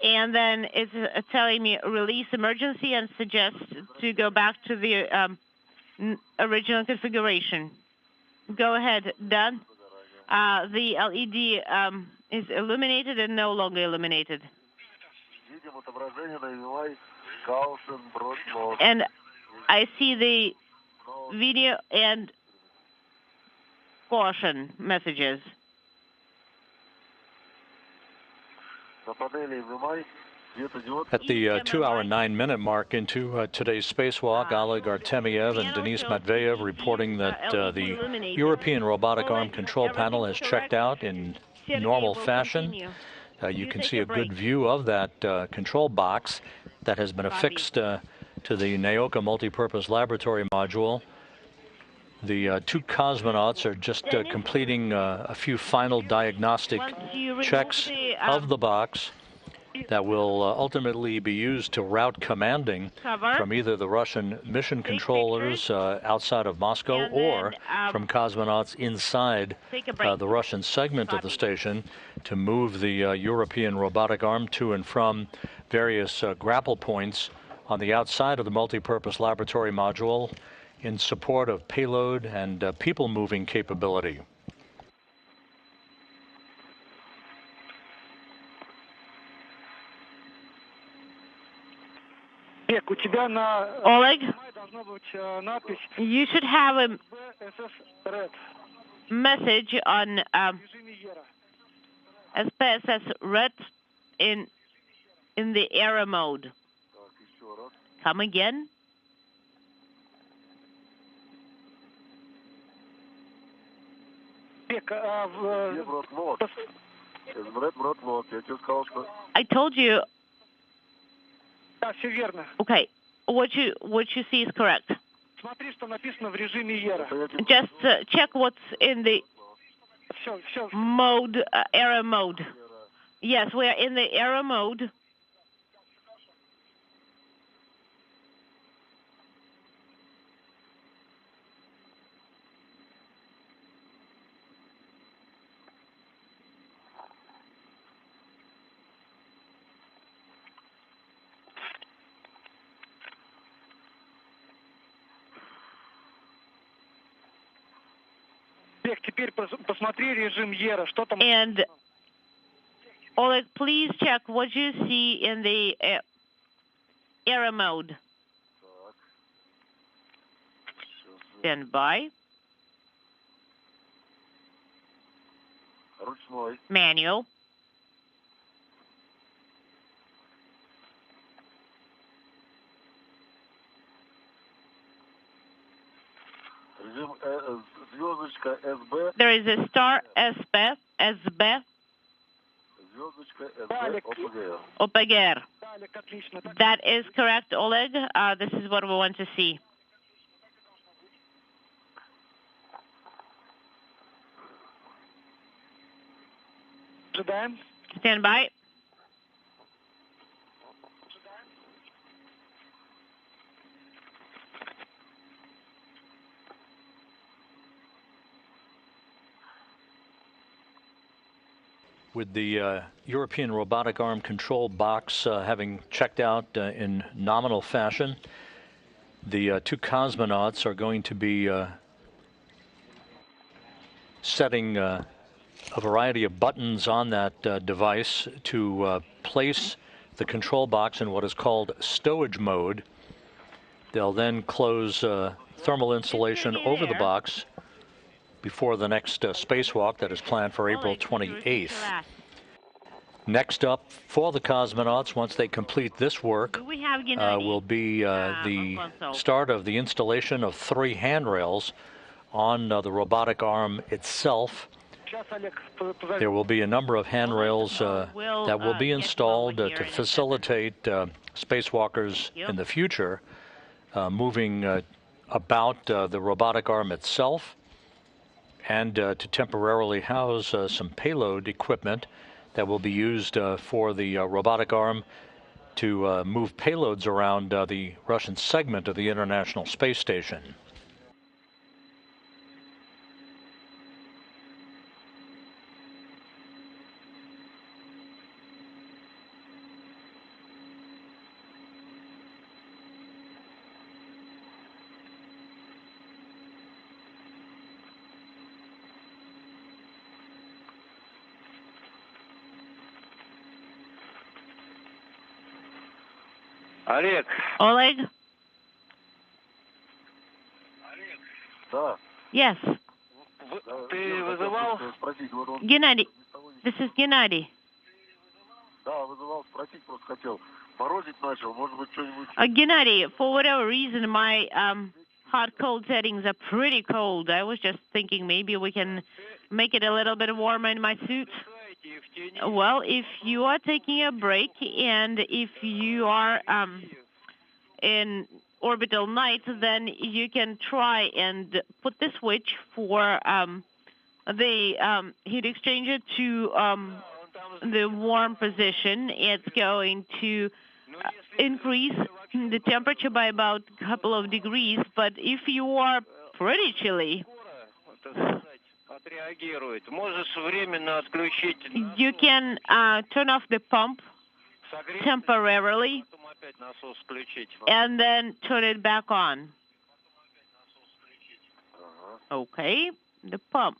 And then it's telling me release emergency and suggests to go back to the original configuration. Go ahead, done. The LED is illuminated and no longer illuminated. And I see the video and caution messages. At the 2-hour 9-minute mark into today's spacewalk, Oleg Artemyev and Denis Matveyev reporting that the European Robotic Arm Control Panel has checked out in normal fashion. You can see a good view of that control box that has been affixed to the Naoka multipurpose laboratory module. The two cosmonauts are just completing a few final diagnostic checks of the box that will ultimately be used to route commanding from either the Russian mission controllers outside of Moscow or from cosmonauts inside the Russian segment of the station to move the European robotic arm to and from various grapple points on the outside of the multipurpose laboratory module in support of payload and people moving capability. Oleg, you should have a message on SPSS Red in the error mode. Come again? I told you. Okay, what you see is correct. Just check what's in the mode, error mode. Yes, we are in the error mode. And Oleg, please check what you see in the error mode. Stand by. Manual. There is a star SB, OPGR. That is correct, Oleg. This is what we want to see. Stand by. With the European robotic arm control box having checked out in nominal fashion, the two cosmonauts are going to be setting a variety of buttons on that device to place the control box in what is called stowage mode. They'll then close thermal insulation over the box before the next spacewalk that is planned for April 28th. Next up for the cosmonauts, once they complete this work, will be the start of the installation of 3 handrails on the robotic arm itself. There will be a number of handrails that will be installed to facilitate spacewalkers in the future moving about the robotic arm itself, and to temporarily house some payload equipment that will be used for the robotic arm to move payloads around the Russian segment of the International Space Station. Oleg? Yes. Gennady. This is Gennady. Gennady, for whatever reason, my hot-cold settings are pretty cold. I was just thinking maybe we can make it a little bit warmer in my suit. Well, if you are taking a break and if you are in orbital night, then you can try and put the switch for the heat exchanger to the warm position. It's going to increase the temperature by about a couple of degrees, but if you are pretty chilly, you can turn off the pump temporarily and then turn it back on. Okay, the pump.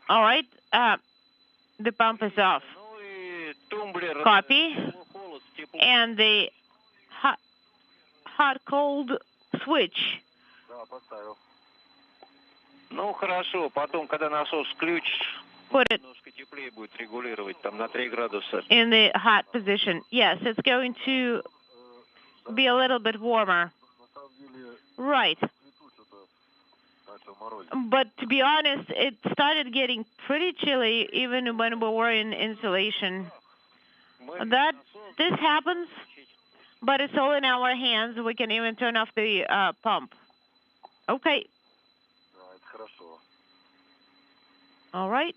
All right, the pump is off. Copy. And the hot-cold switch. Put it in the hot position. Yes, it's going to be a little bit warmer. Right. But to be honest, it started getting pretty chilly even when we were in insulation. This happens, but it's all in our hands. We can even turn off the pump. Okay. All right.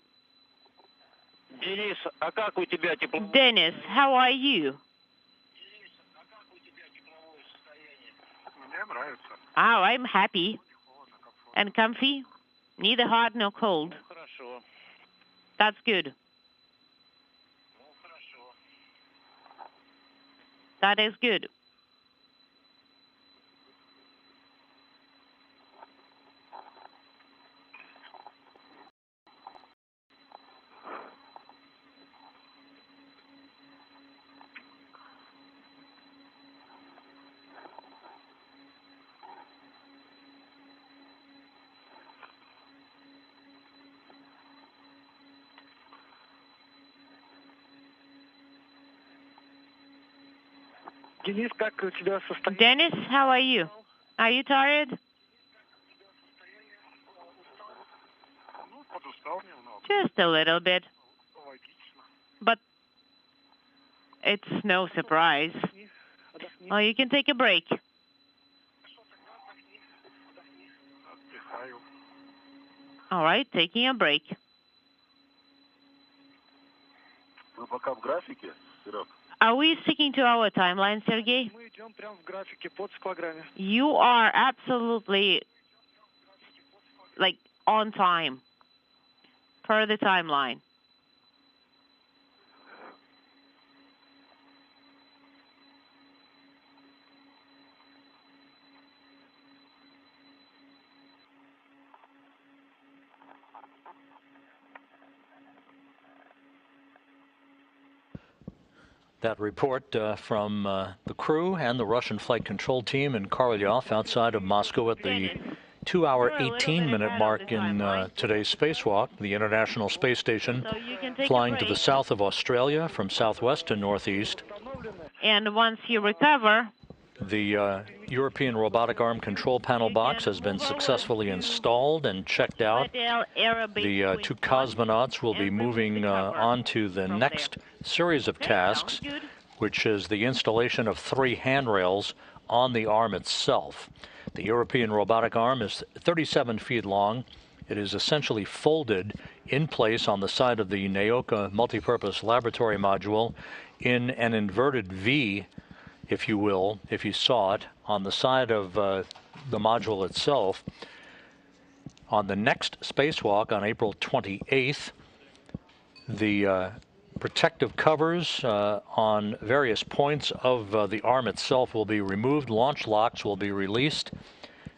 Dennis, how are you? Oh, I'm happy and comfy, neither hot nor cold. That's good. That is good. Dennis, how are you? Are you tired? Just a little bit. But it's no surprise. Well, you can take a break. All right, taking a break. Are we sticking to our timeline, Sergey? You are absolutely, on time, per the timeline. That report from the crew and the Russian flight control team in Korolyov outside of Moscow at the 2-hour, 18-minute mark in today's spacewalk. The International Space Station flying to the south of Australia from southwest to northeast. And once you recover, the European robotic arm control panel box has been successfully installed and checked out. The two cosmonauts will be moving on to the next series of tasks, which is the installation of 3 handrails on the arm itself. The European robotic arm is 37 feet long. It is essentially folded in place on the side of the Naoka multipurpose laboratory module in an inverted V, if you will, if you saw it, on the side of the module itself. On the next spacewalk on April 28th, the protective covers on various points of the arm itself will be removed, launch locks will be released,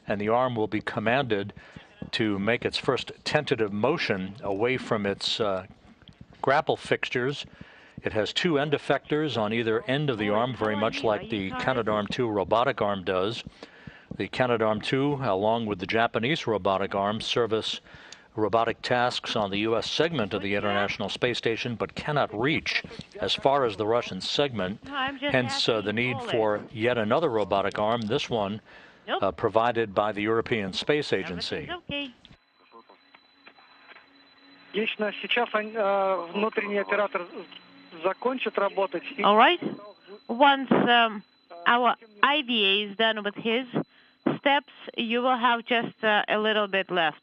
and the arm will be commanded to make its first tentative motion away from its grapple fixtures. It has two end effectors on either end of the arm, very much like the Canadarm2 robotic arm does. The Canadarm2, along with the Japanese robotic arm, service robotic tasks on the U.S. segment of the International Space Station, but cannot reach as far as the Russian segment, hence the need for yet another robotic arm, this one provided by the European Space Agency. All right. Once our IVA is done with his steps, you will have just a little bit left.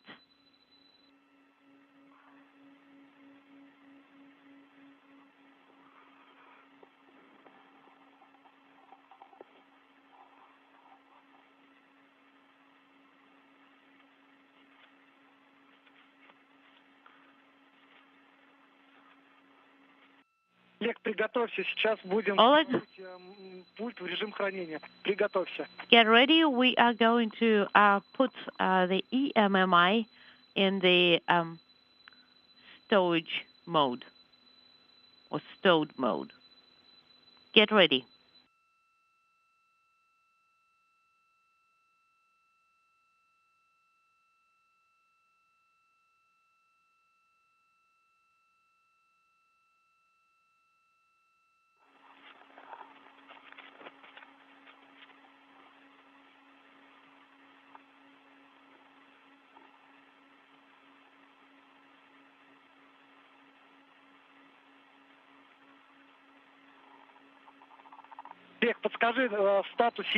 Oleg, get ready. We are going to put the EMMI in the stowage mode or stowed mode. Get ready.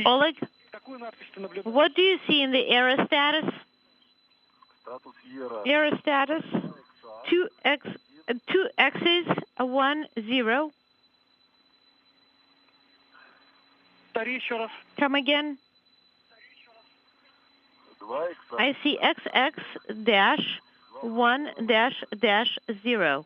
Oleg, what do you see in the error status? Error status 2X's 10. Come again. I see XX-1-0.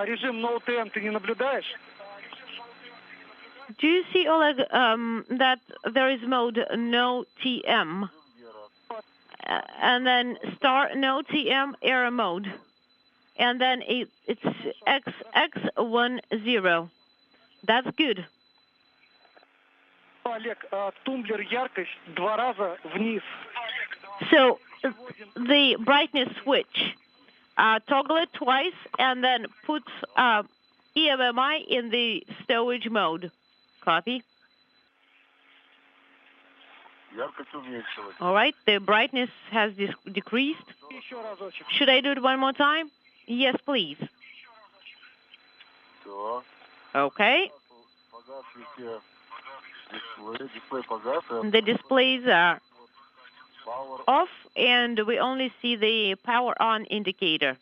Режим No TM ты не наблюдаешь? Do you see, Oleg, that there is mode No TM? And then star No TM error mode. And then it's XX-10. That's good. Олег, тумблер яркость 2 раза вниз. So the brightness switch, toggle it twice and then put EMMI in the stowage mode. Copy. All right, the brightness has decreased. Should I do it one more time? Yes, please. Okay. The displays are off, and we only see the power on indicator.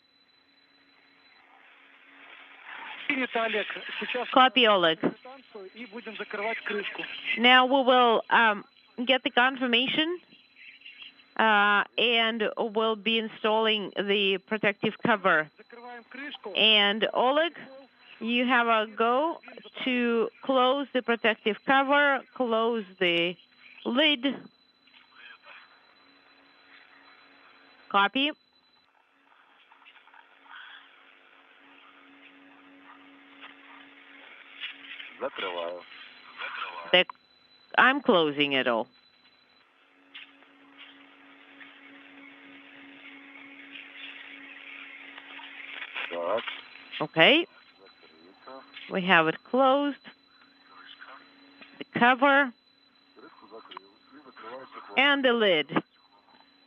Copy, Oleg. Now we will get the confirmation and we'll be installing the protective cover. And Oleg, you have a go to close the protective cover, close the lid. Copy. I'm closing it all. Okay. We have it closed. The cover and the lid.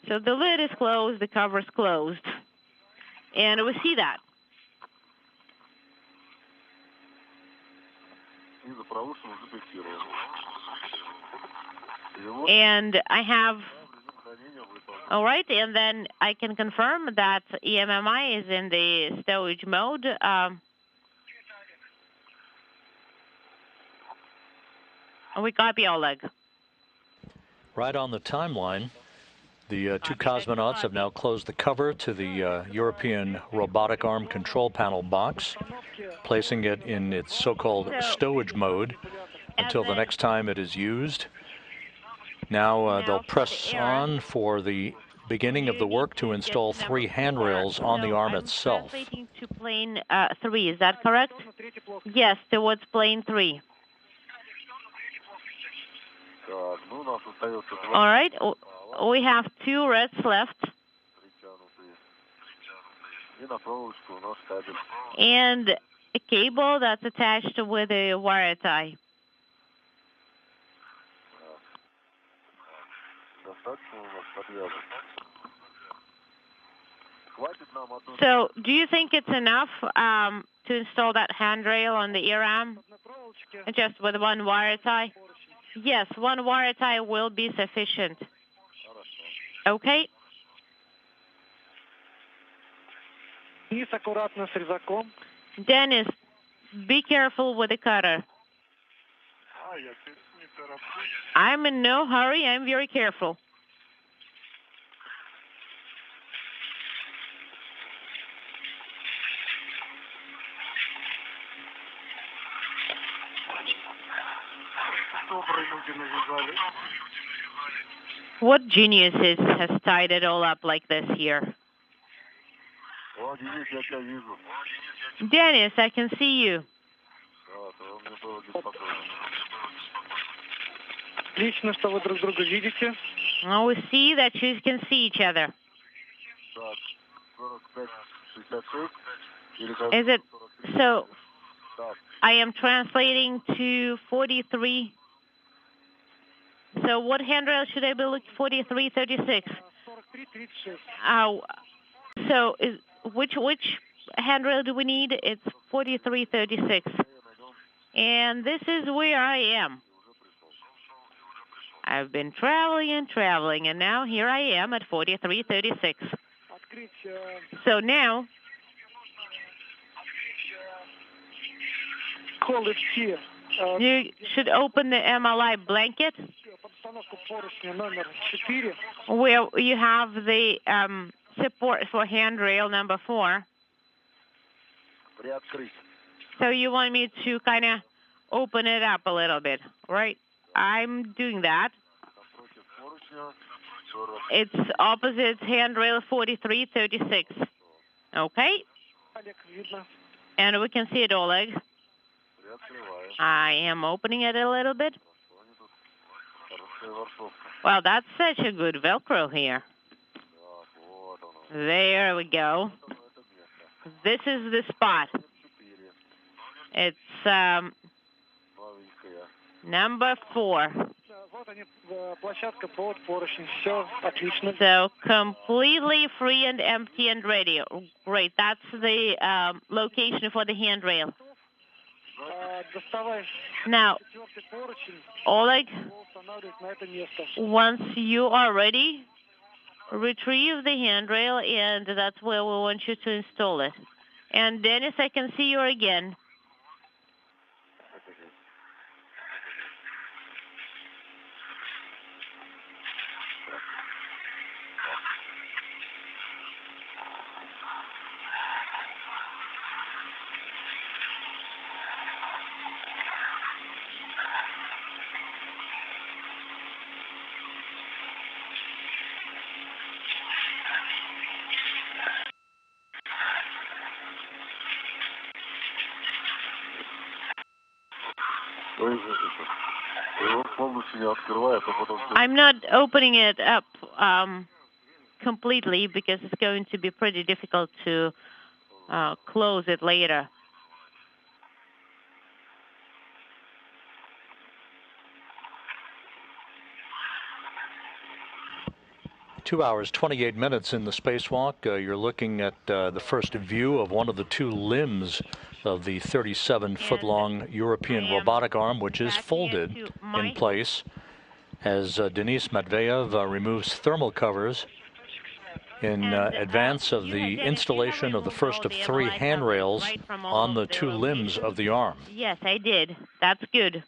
So the lid is closed, the cover is closed. And we see that. And I have, all right, and then I can confirm that EMMI is in the stowage mode. We copy, Oleg. Right on the timeline, the two cosmonauts have now closed the cover to the European robotic arm control panel box, placing it in its so-called stowage mode until the next time it is used. Now they'll press on for the beginning of the work to install 3 handrails on the arm itself. Translating to plane 3, is that correct? Yes, towards plane 3. All right, we have 2 reds left. And a cable that's attached with a wire tie. So, do you think it's enough to install that handrail on the ear arm? Just with 1 wire tie? Yes, 1 wire tie will be sufficient. Okay. Dennis, be careful with the cutter. I'm in no hurry. I'm very careful. What genius has tied it all up like this here? Dennis, I can see you. Oh, we see that you can see each other. Is it so? I am translating to 43. So what handrail should I be looking? 4336. So which handrail do we need? It's 4336. And this is where I am. I've been traveling, and now here I am at 4336. So now, you should open the MLI blanket where you have the support for handrail number 4. So you want me to kind of open it up a little bit, right? I'm doing that. It's opposite handrail 4336. Okay? And we can see it, Oleg. I am opening it a little bit. Well, that's such a good Velcro here. There we go. This is the spot. It's number 4. So completely free and empty and ready. Great. That's the location for the handrail. Now, Oleg, once you are ready, retrieve the handrail, and that's where we want you to install it. And Dennis, I can see you again. I'm not opening it up completely because it's going to be pretty difficult to close it later. Two hours, 28 minutes in the spacewalk. You're looking at the first view of one of the 2 limbs of the 37-foot-long European robotic arm, which is folded in place as Denis Matveyev removes thermal covers in advance of the installation of the first of 3 handrails on the 2 limbs of the arm. Yes, I did. That's good.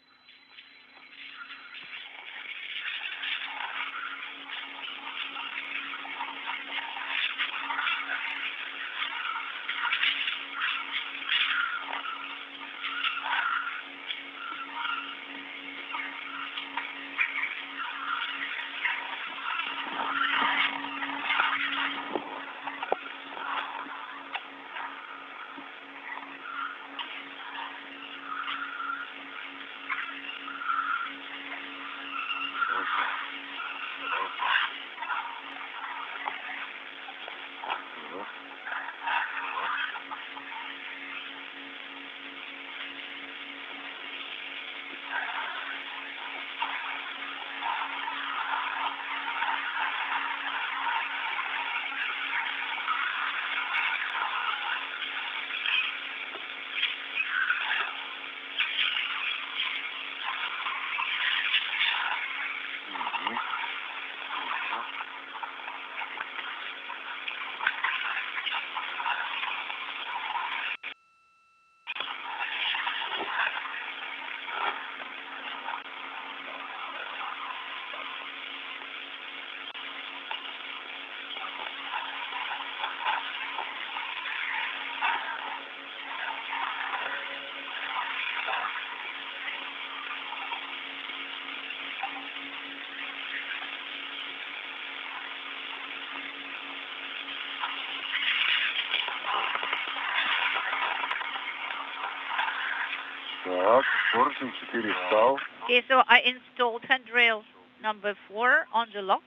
Okay, so I installed handrail number 4 on the locks.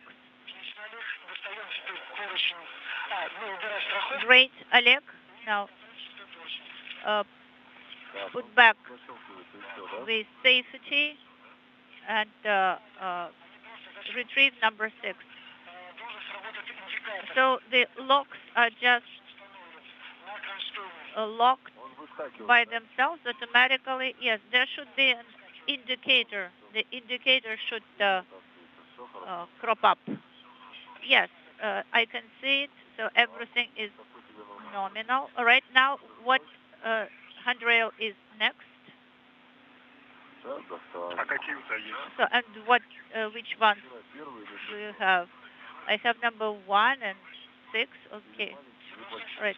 Great, Oleg. Now, put back the safety and retrieve number 6. So the locks are just locked by themselves automatically. Yes, there should be an indicator. The indicator should crop up. Yes, I can see it. So everything is nominal. Right now, what handrail is next? So, and what, which ones do you have? I have number 1 and 6. Okay. Right.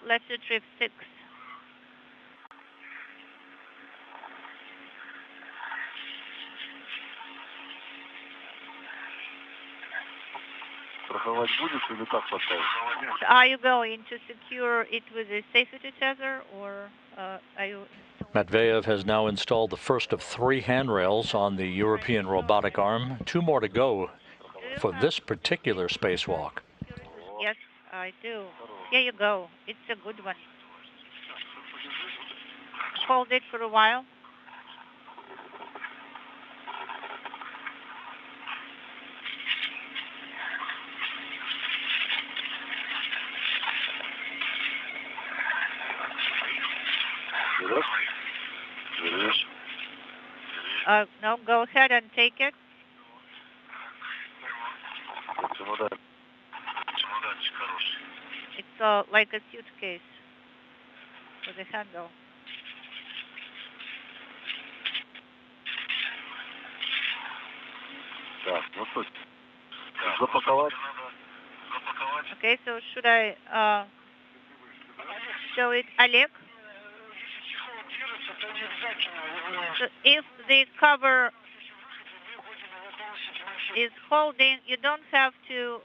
Let's retrieve 6. So are you going to secure it with a safety tether, or are you? Matveyev has now installed the first of 3 handrails on the European robotic arm. 2 more to go for this particular spacewalk. Yes, I do. Here you go. It's a good one. Hold it for a while. No, go ahead and take it. It's like a suitcase with a handle. Okay, so should I show it, Oleg? So if the cover is holding, you don't have to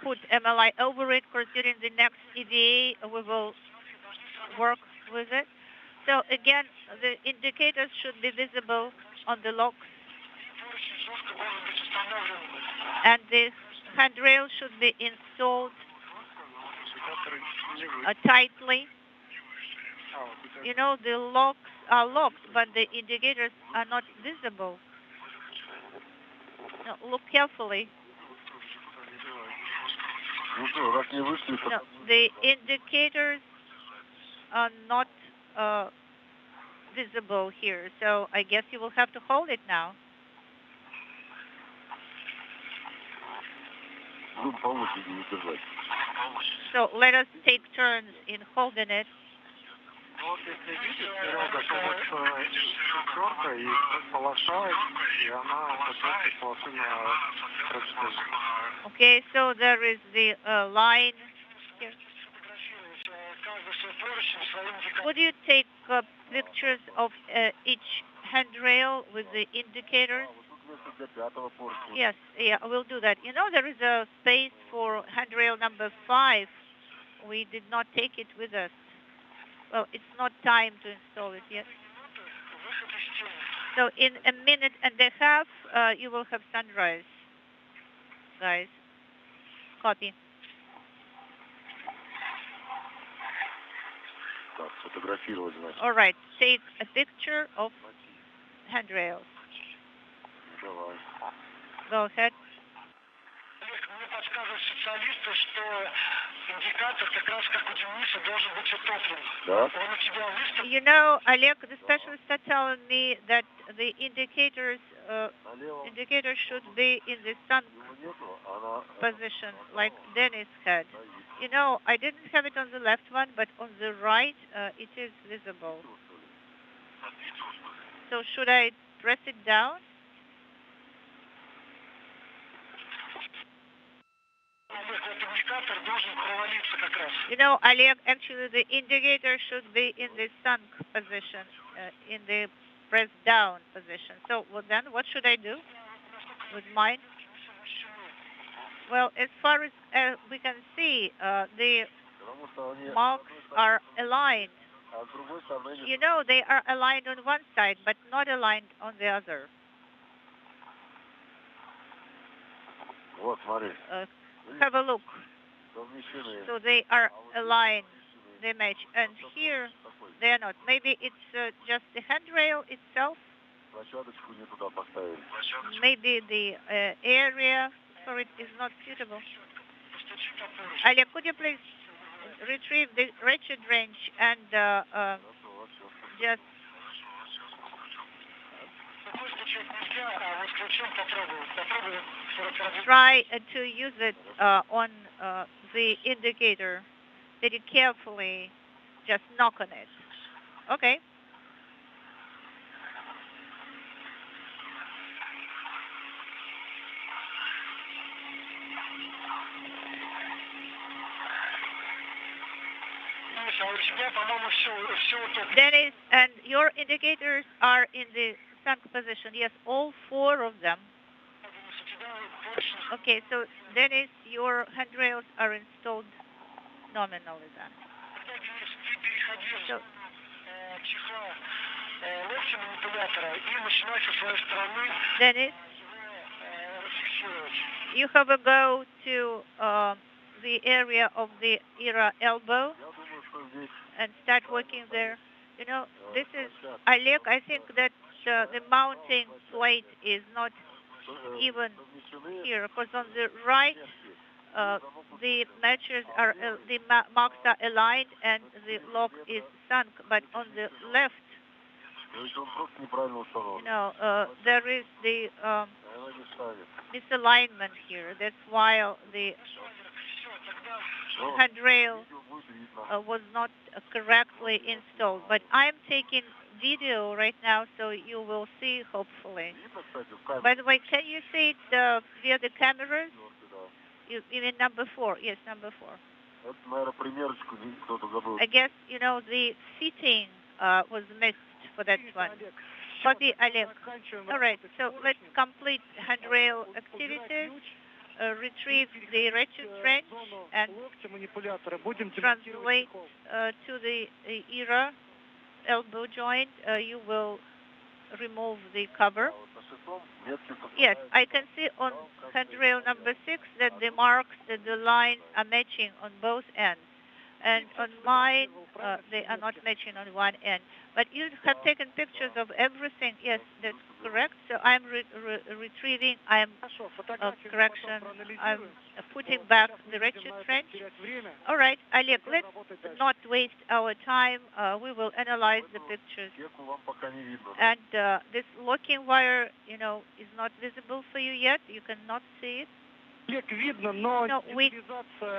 put MLI over it, because during the next EVA we will work with it. So again, the indicators should be visible on the locks, and the handrail should be installed tightly. You know, the locks are locked, but the indicators are not visible. Now, look carefully. No, the indicators are not visible here, so I guess you will have to hold it now. So let us take turns in holding it. Okay, so there is the line here. Would you take pictures of each handrail with the indicators? Yes, yeah, we'll do that. You know, there is a space for handrail number 5. We did not take it with us. Well, it's not time to install it yet. So in a minute and a half, you will have sunrise, guys. Copy. All right, take a picture of handrails. Go ahead. You know, Oleg, the specialists are telling me that the indicators should be in the sunk position, like Dennis had. You know, I didn't have it on the left one, but on the right, it is visible. So should I press it down? You know, Oleg, actually the indicator should be in the sunk position, in the press down position. So well, then what should I do with mine? Well, as far as we can see, the marks are aligned. You know, they are aligned on one side, but not aligned on the other. Have a look. So they are aligned, they match. And here, they are not. Maybe it's just the handrail itself. Maybe the area for it is not suitable. Alia, could you please retrieve the ratchet wrench and just try to use it on the indicator. Very carefully, just knock on it. Okay. Dennis, and your indicators are in the sunk position. Yes, all four of them. Okay, so Dennis, your handrails are installed nominally then. So, Dennis, you have a go to the area of the ERA elbow and start working there. You know, this is, Oleg, I think that the mounting plate is not even here, because on the right, the matches are, the marks are aligned and the lock is sunk, but on the left, you know, there is the misalignment here. That's why the handrail was not correctly installed. But I'm taking video right now, so you will see, hopefully. By the way, can you see it via the cameras? You mean number 4? Yes, number 4. I guess, you know, the fitting was missed for that one. Copy, Oleg. All right, so let's complete handrail activities. Retrieve the ratchet wrench and translate to the ERA elbow joint. You will remove the cover. Yes, I can see on handrail number 6 that the marks, the lines are matching on both ends. And on mine, they are not matching on one end. But you have taken pictures of everything. Yes, that's correct. So I'm retrieving, I'm putting back the ratchet wrench. All right, Oleg, let's not waste our time. We will analyze the pictures. And this locking wire, you know, is not visible for you yet. You cannot see it. No, we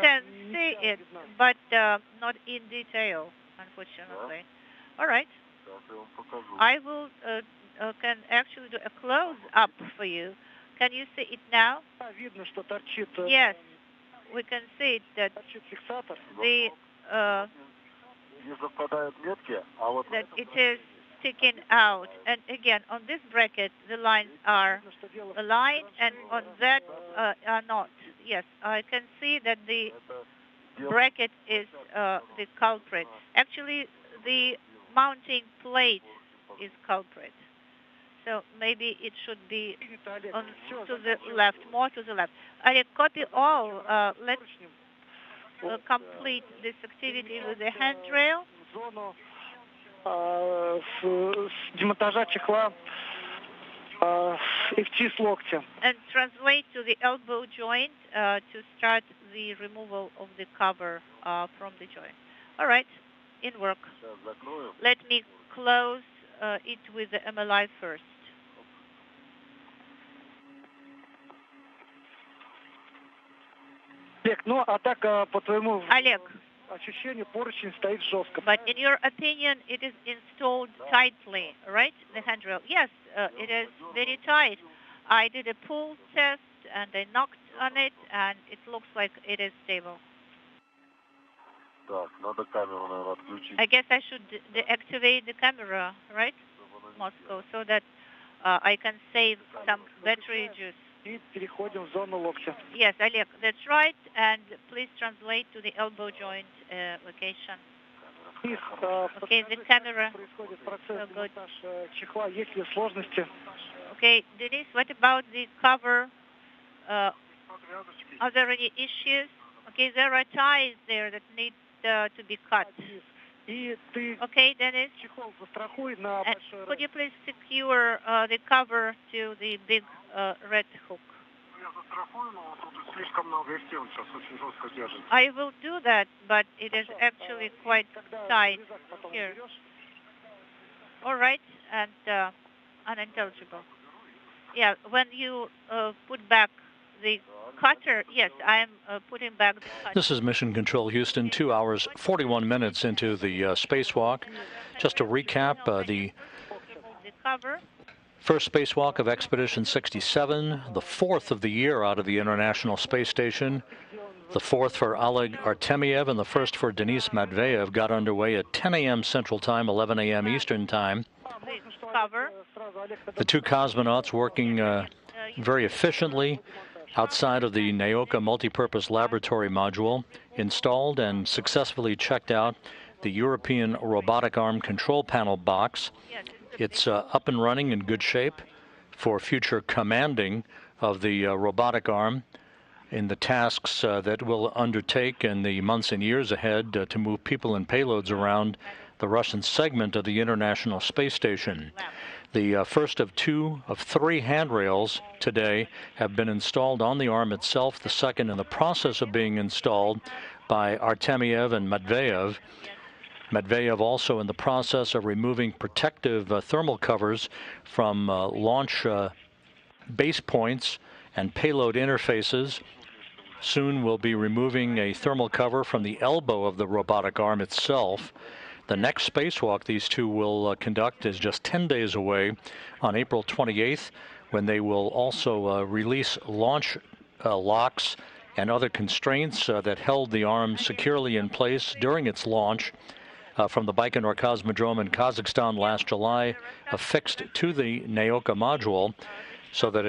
can see it, but not in detail, unfortunately. All right. I will can actually do a close-up for you. Can you see it now? Yes, we can see it, that the that it is sticking out. And again, on this bracket, the lines are aligned, and on that are not. Yes, I can see that the bracket is the culprit. Actually, the mounting plate is culprit. So maybe it should be on to the left, more to the left. I copy all. Let's complete this activity with the handrail. And translate to the elbow joint to start the removal of the cover from the joint. All right, in work. Let me close it with the MLI first. Oleg, but in your opinion, it is installed tightly, right? The handrail. Yes, it is very tight. I did a pull test and I knocked on it, and it looks like it is stable. I guess I should deactivate the camera, right, Moscow, so that I can save some battery juice. Yes, Oleg, that's right. And please translate to the elbow joint location. Okay, the camera. So good. Okay, Denise, what about the cover? Are there any issues? Okay, there are ties there that need to be cut. Okay, Dennis. And could you please secure the cover to the big red hook? I will do that, but it is actually quite tight here. All right, and unintelligible. Yeah, when you put back the cutter, yes, I'm putting back the cutter. This is Mission Control Houston, 2 hours, 41 minutes into the spacewalk. Just to recap, the first spacewalk of Expedition 67, the fourth of the year out of the International Space Station. The fourth for Oleg Artemyev and the first for Denis Matveyev got underway at 10 a.m. Central Time, 11 a.m. Eastern Time. The two cosmonauts working very efficiently outside of the Naoka Multipurpose Laboratory module, installed and successfully checked out the European Robotic Arm Control Panel box. It's up and running in good shape for future commanding of the robotic arm in the tasks that we'll undertake in the months and years ahead to move people and payloads around the Russian segment of the International Space Station. The first of three handrails today have been installed on the arm itself, the second in the process of being installed by Artemyev and Matveyev. Matveyev also in the process of removing protective thermal covers from launch base points and payload interfaces. Soon we'll be removing a thermal cover from the elbow of the robotic arm itself. The next spacewalk these two will conduct is just 10 days away on April 28th, when they will also release launch locks and other constraints that held the arm securely in place during its launch from the Baikonur Cosmodrome in Kazakhstan last July, affixed to the Naoka module so that it